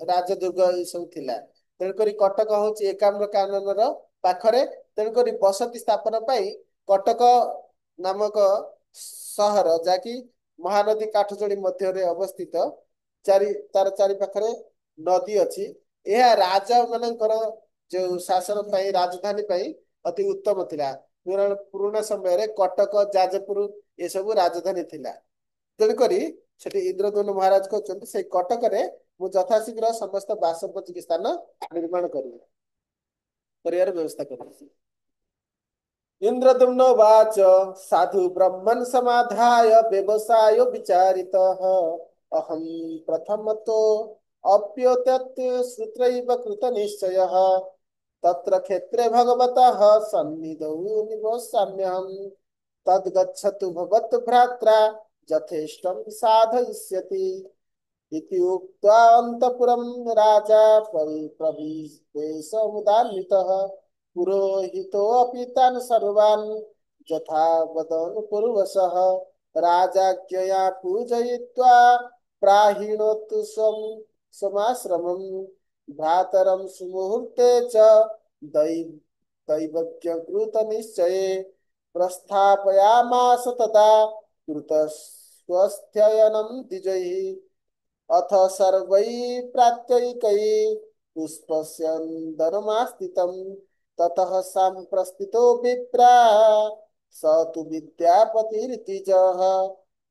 A: ରାଜଦୁର୍ଗ ଏଇ ସବୁ ଥିଲା। ତେଣୁକରି କଟକ ହଉଛି ଏକାମ୍ର କାନନର ପାଖରେ। ତେଣୁକରି ବସତି ସ୍ଥାପନ ପାଇଁ କଟକ ନାମକ ସହର, ଯାହାକି ମହାନଦୀ କାଠଯୋଡି ମଧ୍ୟରେ ଅବସ୍ଥିତ, ତାର ଚାରି ପାଖରେ ନଦୀ ଅଛି। ଏହା ରାଜା ମାନଙ୍କର ଯୋଉ ଶାସନ ପାଇଁ, ରାଜଧାନୀ ପାଇଁ ଅତି ଉତ୍ତମ ଥିଲା। ପୁରୁଣା ସମୟରେ କଟକ, ଯାଜପୁର ଏସବୁ ରାଜଧାନୀ ଥିଲା। ତେଣୁକରି ସେଠି ଇନ୍ଦ୍ରଦ୍ୟୁମ୍ନ ମହାରାଜ କହୁଛନ୍ତି ସେଇ କଟକରେ ମୁଁ ଯଥାଶୀଘ୍ର ସମସ୍ତ ବାସୋପଯୋଗୀ ସ୍ଥାନ ନିର୍ମାଣ କରିବାର ବ୍ୟବସ୍ଥା କରିବି। इंद्रदुम्नो वाच साधु ब्रह्मन् समाधाय व्यवसाय विचारितः अहं प्रथमतो अप्योतत् श्रुत्रैव कृत निश्चयः तत्र क्षेत्रे भगवतः सन्निधौ निवसाम्यहम् तद्गच्छतु भवत् भ्रात्रा यथेष्टं साधयिष्यति इति उक्त्वा अन्तःपुरं राजा प्रविवेशमुदान्वितः। पुरोहितोऽपि तान् सर्वान् यथा वदनुपूर्वशः राजाज्ञया पूजयित्वा प्राहिणोतु समाश्रमम् भ्रातरं सुमुहूर्ते च दैवज्ञकृतनिश्चये प्रस्थापयामास तदा कृतस्वस्थ्ययनं द्विजैः अथ सर्वैः प्रात्यैकैः पुष्पस्यन्दनमास्थितं ततः साम्प्रस्थितो विप्रा स तु विद्यापतिरितिजः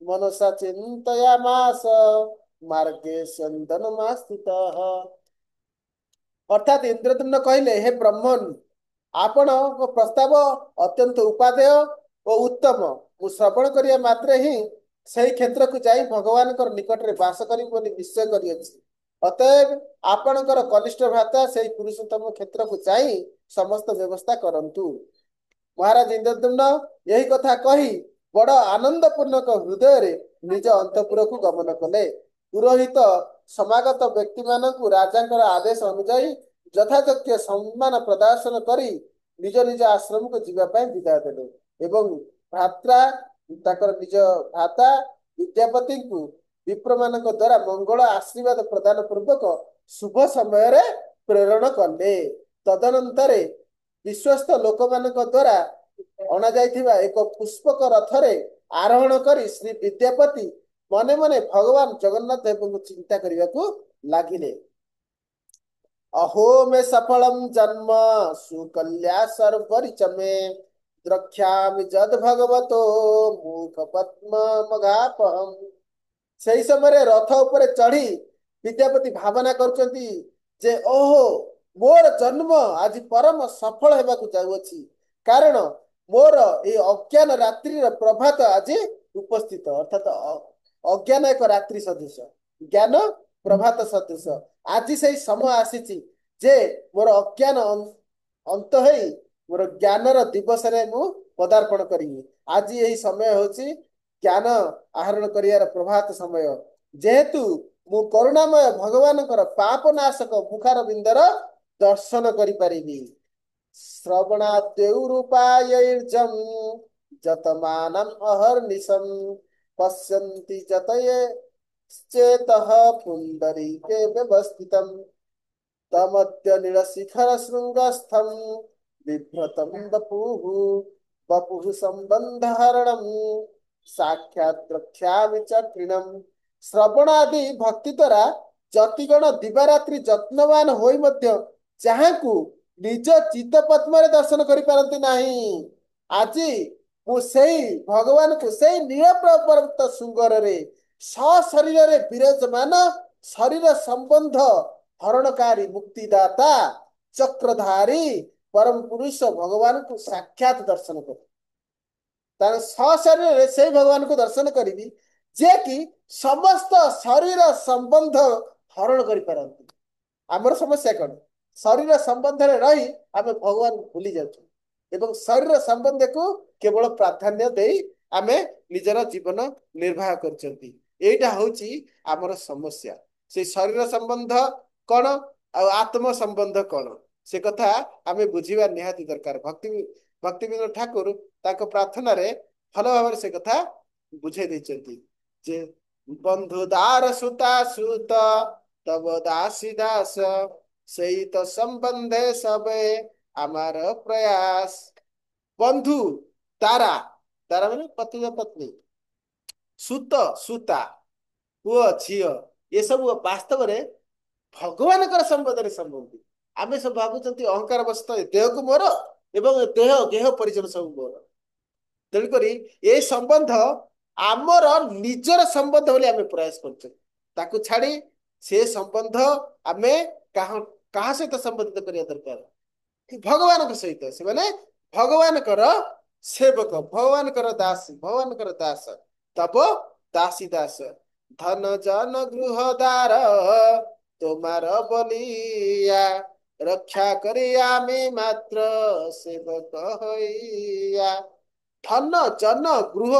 A: मनसा चिन्तयामास मार्गे स्यन्दनमास्थितः। अर्थात इंद्रद्युम्न कहले हे ब्रह्मन् आपण प्रस्ताव अत्यंत उपादेय और उत्तम मु श्रवण करिया मात्रे ही सही क्षेत्र को जाई भगवान निकट में बास करी निश्चय करियछि अतएव आपणकर कनिष्ठ भ्राता से पुरुषोत्तम क्षेत्र को जाई समस्त व्यवस्था करंतु। महाराज इंद्रद्युम्न यही कथा कही बड़ आनंद पूर्णक हृदय रे निज अंतपुर को गमन कले। पुरोहित समागत व्यक्ति मानक राजा आदेश अनुजाई यथायोग्य सम्मान प्रदर्शन करी निज निज आश्रम को जीवाई विदा देले एवं भ्रात्रा ताकर निज भ्राता विद्यापति को विप्र मान द्वारा मंगल आशीर्वाद प्रदान पूर्वक शुभ समय प्रेरण कले। तदनंतर विश्वस्त लोक मान द्वारा अणा जाइथिबा एक पुष्पक रथरे आरोहण करी श्री विद्यापति मने मने भगवान जगन्नाथ देव को चिंता करने को लगिले। अहो मे सफलम जन्म सुकल्या सर्वरिच मे द्रक्ष्यामि जद भगवतो मुख पद्म मगापहम। सही समय रथ उपरे चढ़ी विद्यापति भावना करचंती जे ओहो मोर जन्म आज परम सफल हेबाकु जाउछि कारण मोर ए अज्ञान रात्रि प्रभात आज उपस्थित अर्थात अज्ञान एक रात्रि सदृश ज्ञान प्रभात सदृश आज से समय आसी जे मोर अज्ञान अंत है मोर ज्ञानर दिवस रे मु पदार्पण करी आज यही समय होची ज्ञान आहरण करियार प्रभात समय जेहेतु मु करुणामय भगवान पाप नाशक मुखार बिंदर दर्शन करि परिबी श्रवणाद्यौरूपायैर्जं जतमानम् अहर्निशं पश्यन्ति जतये चेतः पुण्डरीके व्यवस्थितं तमद्य नीलशिखर शृङ्गस्थं बिभ्रतं वपुः सम्बन्धहरणं साक्षात् द्रक्ष्यामि च तृणम्। श्रवणादि भक्ति द्वारा जतिगण दिवारात्रि यत्नवान होई मध्य जहांकु निज चित्त पद्म दर्शन करि पारंती नाही आज मुई भगवान को से नील पर्वत सुंगर रे सशरीर रे विराजमान शरीर संबंध हरणकारी मुक्तिदाता चक्रधारी परम पुरुष भगवान को साक्षात दर्शन कर सशरीर से भगवान को दर्शन करी जे कि समस्त शरीर संबंध हरण करि पारंती। आमर समस्या कौन शरीर संबंध रही आम भगवान भूली जाऊँ शरीर संबंध को केवल प्राधान्य दे आम निजर जीवन निर्वाह कर समस्या से शरीर संबंध कौन आत्म संबंध कौन से कथा आम बुझा निहाती दरकार। भक्ति विनोद ठाकुर प्रार्थना रे भल भाव से कथा बुझे जे बंधु दार सुता सुत तब दासी दास सही तो संबंधे सबे आमार प्रयास। बंधु तारा तारा माने पति पत्नी सुत सुता पुओ झील ये सब वास्तव में भगवान संबंध संबंधी आम सब भावुं अहंकार वस्त देह को मोर एवं देह गेह परिजन सब मोर तेणुक ये संबंध आमर निजर संबंध बोली आम प्रयास कर छाड़ी से संबंध आम क्या सहित संबंधित करिया दरकार भगवान सहित से माने भगवान सेवक भगवान दासी भगवान दास तब दासी दास धन जन गृहदार तुमार बलिया रक्षा करिया में मात्र सेवक होइया। धन जन गृह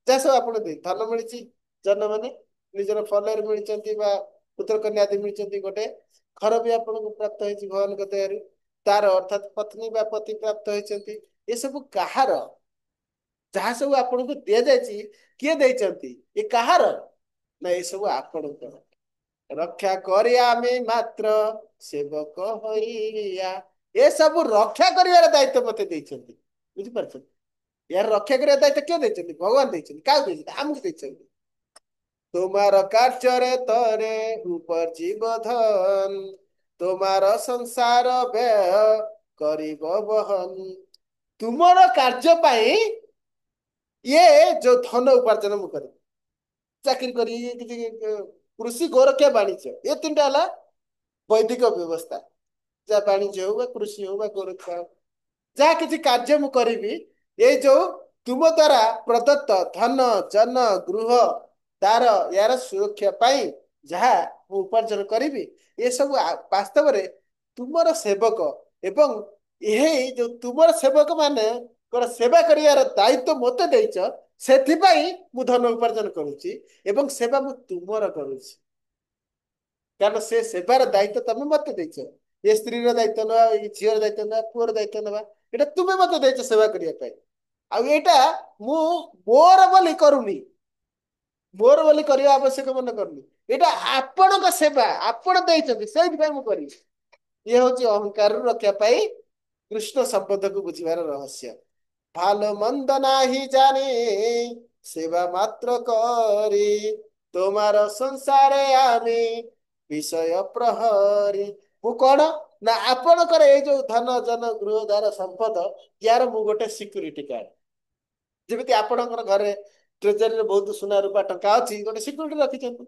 A: जैसे आप धन मिली जन माने निजर फल मिली पुत्र कन्या आदि मिली गोटे घर भी आपको प्राप्त हो भगवान दयारू तार अर्थात पत्नी बा पति प्राप्त होइचंती ये सब कहार जहाँ सब आपन को दिया जायछि किए दैचंती ये कहार ना ये सब आपणकर रक्षा करिया आमे मात्र सेवक होइया ये सब रक्षा करिवार दायित्व मते दैचंती बुझि पारछंती यार रक्षा करिया दायित्व क्यों दैचंती भगवान दैचंती का दैचंती हमको दैचंती তোমার কার্যরে তরে উপজীব ধন তোমার সংসার ব্যয় করিব বহন ତୁମର କାର୍ଯ୍ୟ ପାଇଁ ଇଏ ଯୋଉ ଧନ ଉପାର୍ଜନ ମୁଁ କରିବି ଚାକିରି କରି କିଛି କୃଷି ଗୋରକ୍ଷା ବାଣିଜ୍ୟ ଏ ତିନିଟା ହେଲା ବୈଦିକ ବ୍ୟବସ୍ଥା ଯାହା ବାଣିଜ୍ୟ ହଉ ବା କୃଷି ହଉ ବା ଗୋରକ୍ଷା ହଉ ଯାହା କିଛି କାର୍ଯ୍ୟ ମୁଁ କରିବି ଏଇ ଯୋଉ ତୁମ ଦ୍ଵାରା ପ୍ରଦତ୍ତ ଧନ ଜନ ଗୃହ ତାର ୟାର ସୁରକ୍ଷା ପାଇଁ ଯାହା ମୁଁ ଉପାର୍ଜନ କରିବି ଏସବୁ ବାସ୍ତବରେ ତୁମର ସେବକ ଏବଂ ଏହି ଯୋଉ ତୁମର ସେବକ ମାନଙ୍କର ସେବା କରିବାର ଦାୟିତ୍ୱ ମୋତେ ଦେଇଛ ସେଥିପାଇଁ ମୁଁ ଧନ ଉପାର୍ଜନ କରୁଛି ଏବଂ ସେବା ମୁଁ ତୁମର କରୁଛି କାରଣ ସେ ସେବାର ଦାୟିତ୍ୱ ତମେ ମତେ ଦେଇଛ ଏ ସ୍ତ୍ରୀର ଦାୟିତ୍ୱ ନେବା ଏ ଝିଅର ଦାୟିତ୍ୱ ନେବା ପୁଅର ଦାୟିତ୍ୱ ନେବା ଏଇଟା ତୁମେ ମତେ ଦେଇଛ ସେବା କରିବା ପାଇଁ ଆଉ ଏଇଟା ମୁଁ ମୋର ବୋଲି କରୁନି ମୋର ବୋଲି କରିବା ଆବଶ୍ୟକ ମନେ କରୁନି ଏଇଟା ଆପଣଙ୍କ ସେବା ଆପଣ ଦେଇଛନ୍ତି ସେଇଥିପାଇଁ ମୁଁ କରିବି ଇଏ ହଉଛି ଅହଙ୍କାରରୁ ରକ୍ଷା ପାଇଁ କୃଷ୍ଣ ସମ୍ବନ୍ଧକୁ ବୁଝିବାର ରହସ୍ୟ ভালো মন্দ নাহি জানি সেবা মাত্র করি তোমার ସଂସାରେ আমি ବିଷୟ ପ୍ରହରୀ ମୁଁ କଣ ନା ଆପଣଙ୍କର ଏଇ ଯୋଉ ଧନ ଜନ ଗୃହ ଦ୍ୱାର ସମ୍ପଦ ୟାର ମୁଁ ଗୋଟେ ସିକ୍ୟୁରିଟି ଗାର୍ଡ ଯେମିତି ଆପଣଙ୍କର ଘରେ ଟ୍ରେଜେରୀରେ ବହୁତ ସୁନା ରୂପା ଟଙ୍କା ଅଛି ଗୋଟେ ସିକ୍ୟୁରିଟି ରଖିଛନ୍ତି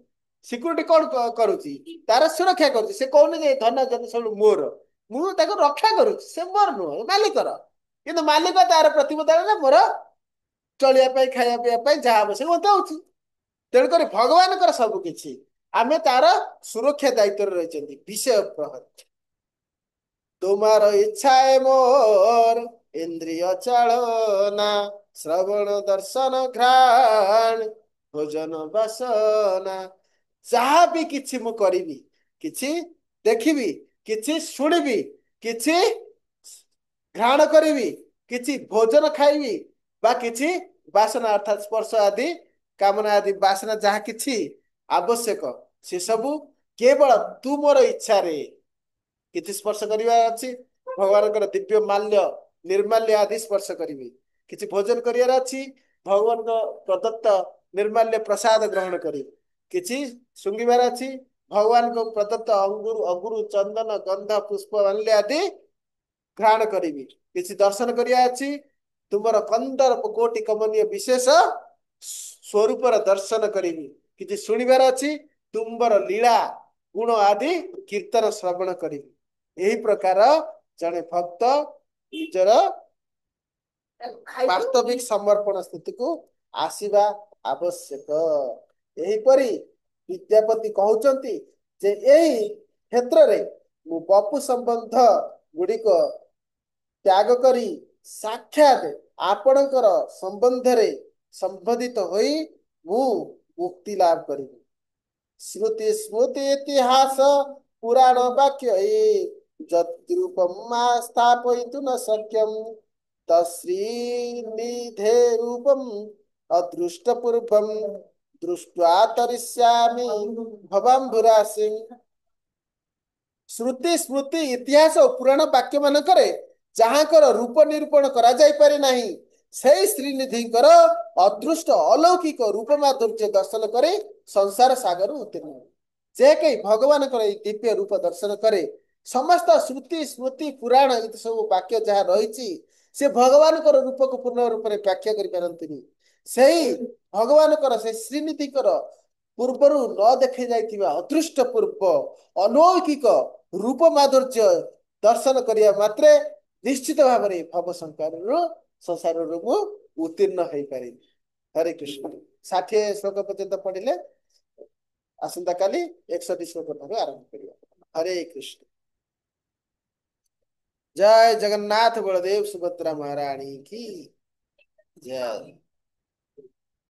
A: ସିକ୍ୟୁରିଟି କଣ କରୁଛି ତାର ସୁରକ୍ଷା କରୁଛି ସେ କହୁନି ଯେ ଧନ ଜନ ସବୁ ମୋର ମୁଁ ତାକୁ ରକ୍ଷା କରୁଛି ସେ ମୋର ନୁହଁ ମାଲିକର କିନ୍ତୁ ମାଲିକ ତାର ପ୍ରତିବଦଳରେ ମୋର ଚଳିବା ପାଇଁ ଖାଇବା ପିଇବା ପାଇଁ ଯାହା ଆବଶ୍ୟକ ମତେ ହଉଛି ତେଣୁକରି ଭଗବାନଙ୍କର ସବୁ କିଛି ଆମେ ତାର ସୁରକ୍ଷା ଦାୟିତ୍ୱରେ ରହିଛନ୍ତି ବିଷୟ ପ୍ରହରୀ তোমার ইচ্ছায় মোর ইন্দ্রিয় চালনা শ্রবণ দর্ଶନ ঘ୍ରାଣ ଭୋଜନ ବାସନା ଯାହା ବି କିଛି ମୁଁ କରିବି କିଛି ଦେଖିବି କିଛି ଶୁଣିବି କିଛି ଘ୍ରାଣ କରିବି କିଛି ଭୋଜନ ଖାଇବି ବା କିଛି ବାସନା ଅର୍ଥାତ ସ୍ପର୍ଶ ଆଦି କାମନା ଆଦି ବାସନା ଯାହା କିଛି ଆବଶ୍ୟକ ସେ ସବୁ କେବଳ ତୁମର ଇଚ୍ଛାରେ କିଛି ସ୍ପର୍ଶ କରିବାର ଅଛି ଭଗବାନଙ୍କର ଦିବ୍ୟ ମାଲ୍ୟ ନିର୍ମାଲ୍ୟ ଆଦି ସ୍ପର୍ଶ କରିବି କିଛି ଭୋଜନ କରିବାର ଅଛି ଭଗବାନଙ୍କ ପ୍ରଦତ୍ତ ନିର୍ମାଲ୍ୟ ପ୍ରସାଦ ଗ୍ରହଣ କରିବି କିଛି ଶୁଙ୍ଘିବାର ଅଛି ଭଗବାନଙ୍କ ପ୍ରଦତ୍ତ ଅଙ୍ଗୁରୁ ଅଗୁରୁ ଚନ୍ଦନ ଗନ୍ଧ ପୁଷ୍ପ ମାଲ୍ୟ ଆଦି ଘ୍ରାଣ କରିବି କିଛି ଦର୍ଶନ କରିବା ଅଛି ତୁମର 15 କୋଟି କମନୀୟ ବିଶେଷ ସ୍ୱରୂପର ଦର୍ଶନ କରିବି କିଛି ଶୁଣିବାର ଅଛି ତୁମର ଲୀଳା ଗୁଣ ଆଦି କୀର୍ତ୍ତନ ଶ୍ରବଣ କରିବି ଏହି ପ୍ରକାର ଜଣେ ଭକ୍ତ ନିଜର ବାସ୍ତବିକ ସମର୍ପଣ ସ୍ଥିତିକୁ ଆସିବା ଆବଶ୍ୟକ ଏହିପରି ବିଦ୍ୟାପତି କହୁଛନ୍ତି ଯେ ଏହି କ୍ଷେତ୍ରରେ ମୁଁ ବପୁ ସମ୍ବନ୍ଧ ଗୁଡ଼ିକ ତ୍ୟାଗ କରି ସାକ୍ଷାତ ଆପଣଙ୍କର ସମ୍ବନ୍ଧରେ ସମ୍ବୋଧିତ ହୋଇ ମୁଁ ମୁକ୍ତି ଲାଭ କରିବି ସ୍ମୃତି ସ୍ମୃତି ଇତିହାସ ପୁରାଣ ବାକ୍ୟ ଯଦ୍ରୂପମା ସ୍ଥାପୟିତୁ ନ ଶକ୍ୟମ୍ ତଶ୍ରୀନିଧେ ରୂପମ୍ ଅଦୃଷ୍ଟ ପୂର୍ବମ୍ ଦୃଷ୍ଟ୍ୱା ତରିଷ୍ୟାମି ଭବାମ୍ଭୁରାସିଂ ଶ୍ରୁତି ସ୍ମୃତି ଇତିହାସ ଓ ପୁରାଣ ବାକ୍ୟ ମାନଙ୍କରେ ଯାହାଙ୍କର ରୂପ ନିରୂପଣ କରାଯାଇପାରେ ନାହିଁ ସେଇ ଶ୍ରୀନିଧିଙ୍କର ଅଦୃଷ୍ଟ ଅଲୌକିକ ରୂପ ମାଧୁର୍ଯ୍ୟ ଦର୍ଶନ କରି ସଂସାର ସାଗର ଉତ୍ତୀର୍ଣ୍ଣ ଯେ କେହି ଭଗବାନଙ୍କର ଏଇ ଦିବ୍ୟ ରୂପ ଦର୍ଶନ କରେ ସମସ୍ତ ଶ୍ରୁତି ସ୍ମୃତି ପୁରାଣ ଏ ସବୁ ବାକ୍ୟ ଯାହା ରହିଛି ସେ ଭଗବାନଙ୍କର ରୂପକୁ ପୂର୍ଣ୍ଣ ରୂପରେ ବ୍ୟାଖ୍ୟା କରିପାରନ୍ତିନି ସେଇ ଭଗବାନଙ୍କର ସେ ଶ୍ରୀନିଧିଙ୍କର ପୂର୍ବରୁ ନ ଦେଖି ଯାଇଥିବା ଅଦୃଷ୍ଟ ପୂର୍ବ ଅଲୌକିକ ରୂପ ମାଧୁର୍ଯ୍ୟ ଦର୍ଶନ କରିବା ମାତ୍ରେ ନିଶ୍ଚିତ ଭାବରେ ଭବ ସଂସାରରୁ ମୁଁ ଉତ୍ତୀର୍ଣ୍ଣ ହେଇପାରିବି ହରେ କୃଷ୍ଣ 60 ଶ୍ଳୋକ ପର୍ଯ୍ୟନ୍ତ ପଢିଲେ ଆସନ୍ତା କାଲି 61 ଶ୍ଳୋକ ଠାରୁ ଆରମ୍ଭ କରିବା ହରେ କୃଷ୍ଣ जय जगन्नाथ बलदेव सुभद्रा महारानी की जय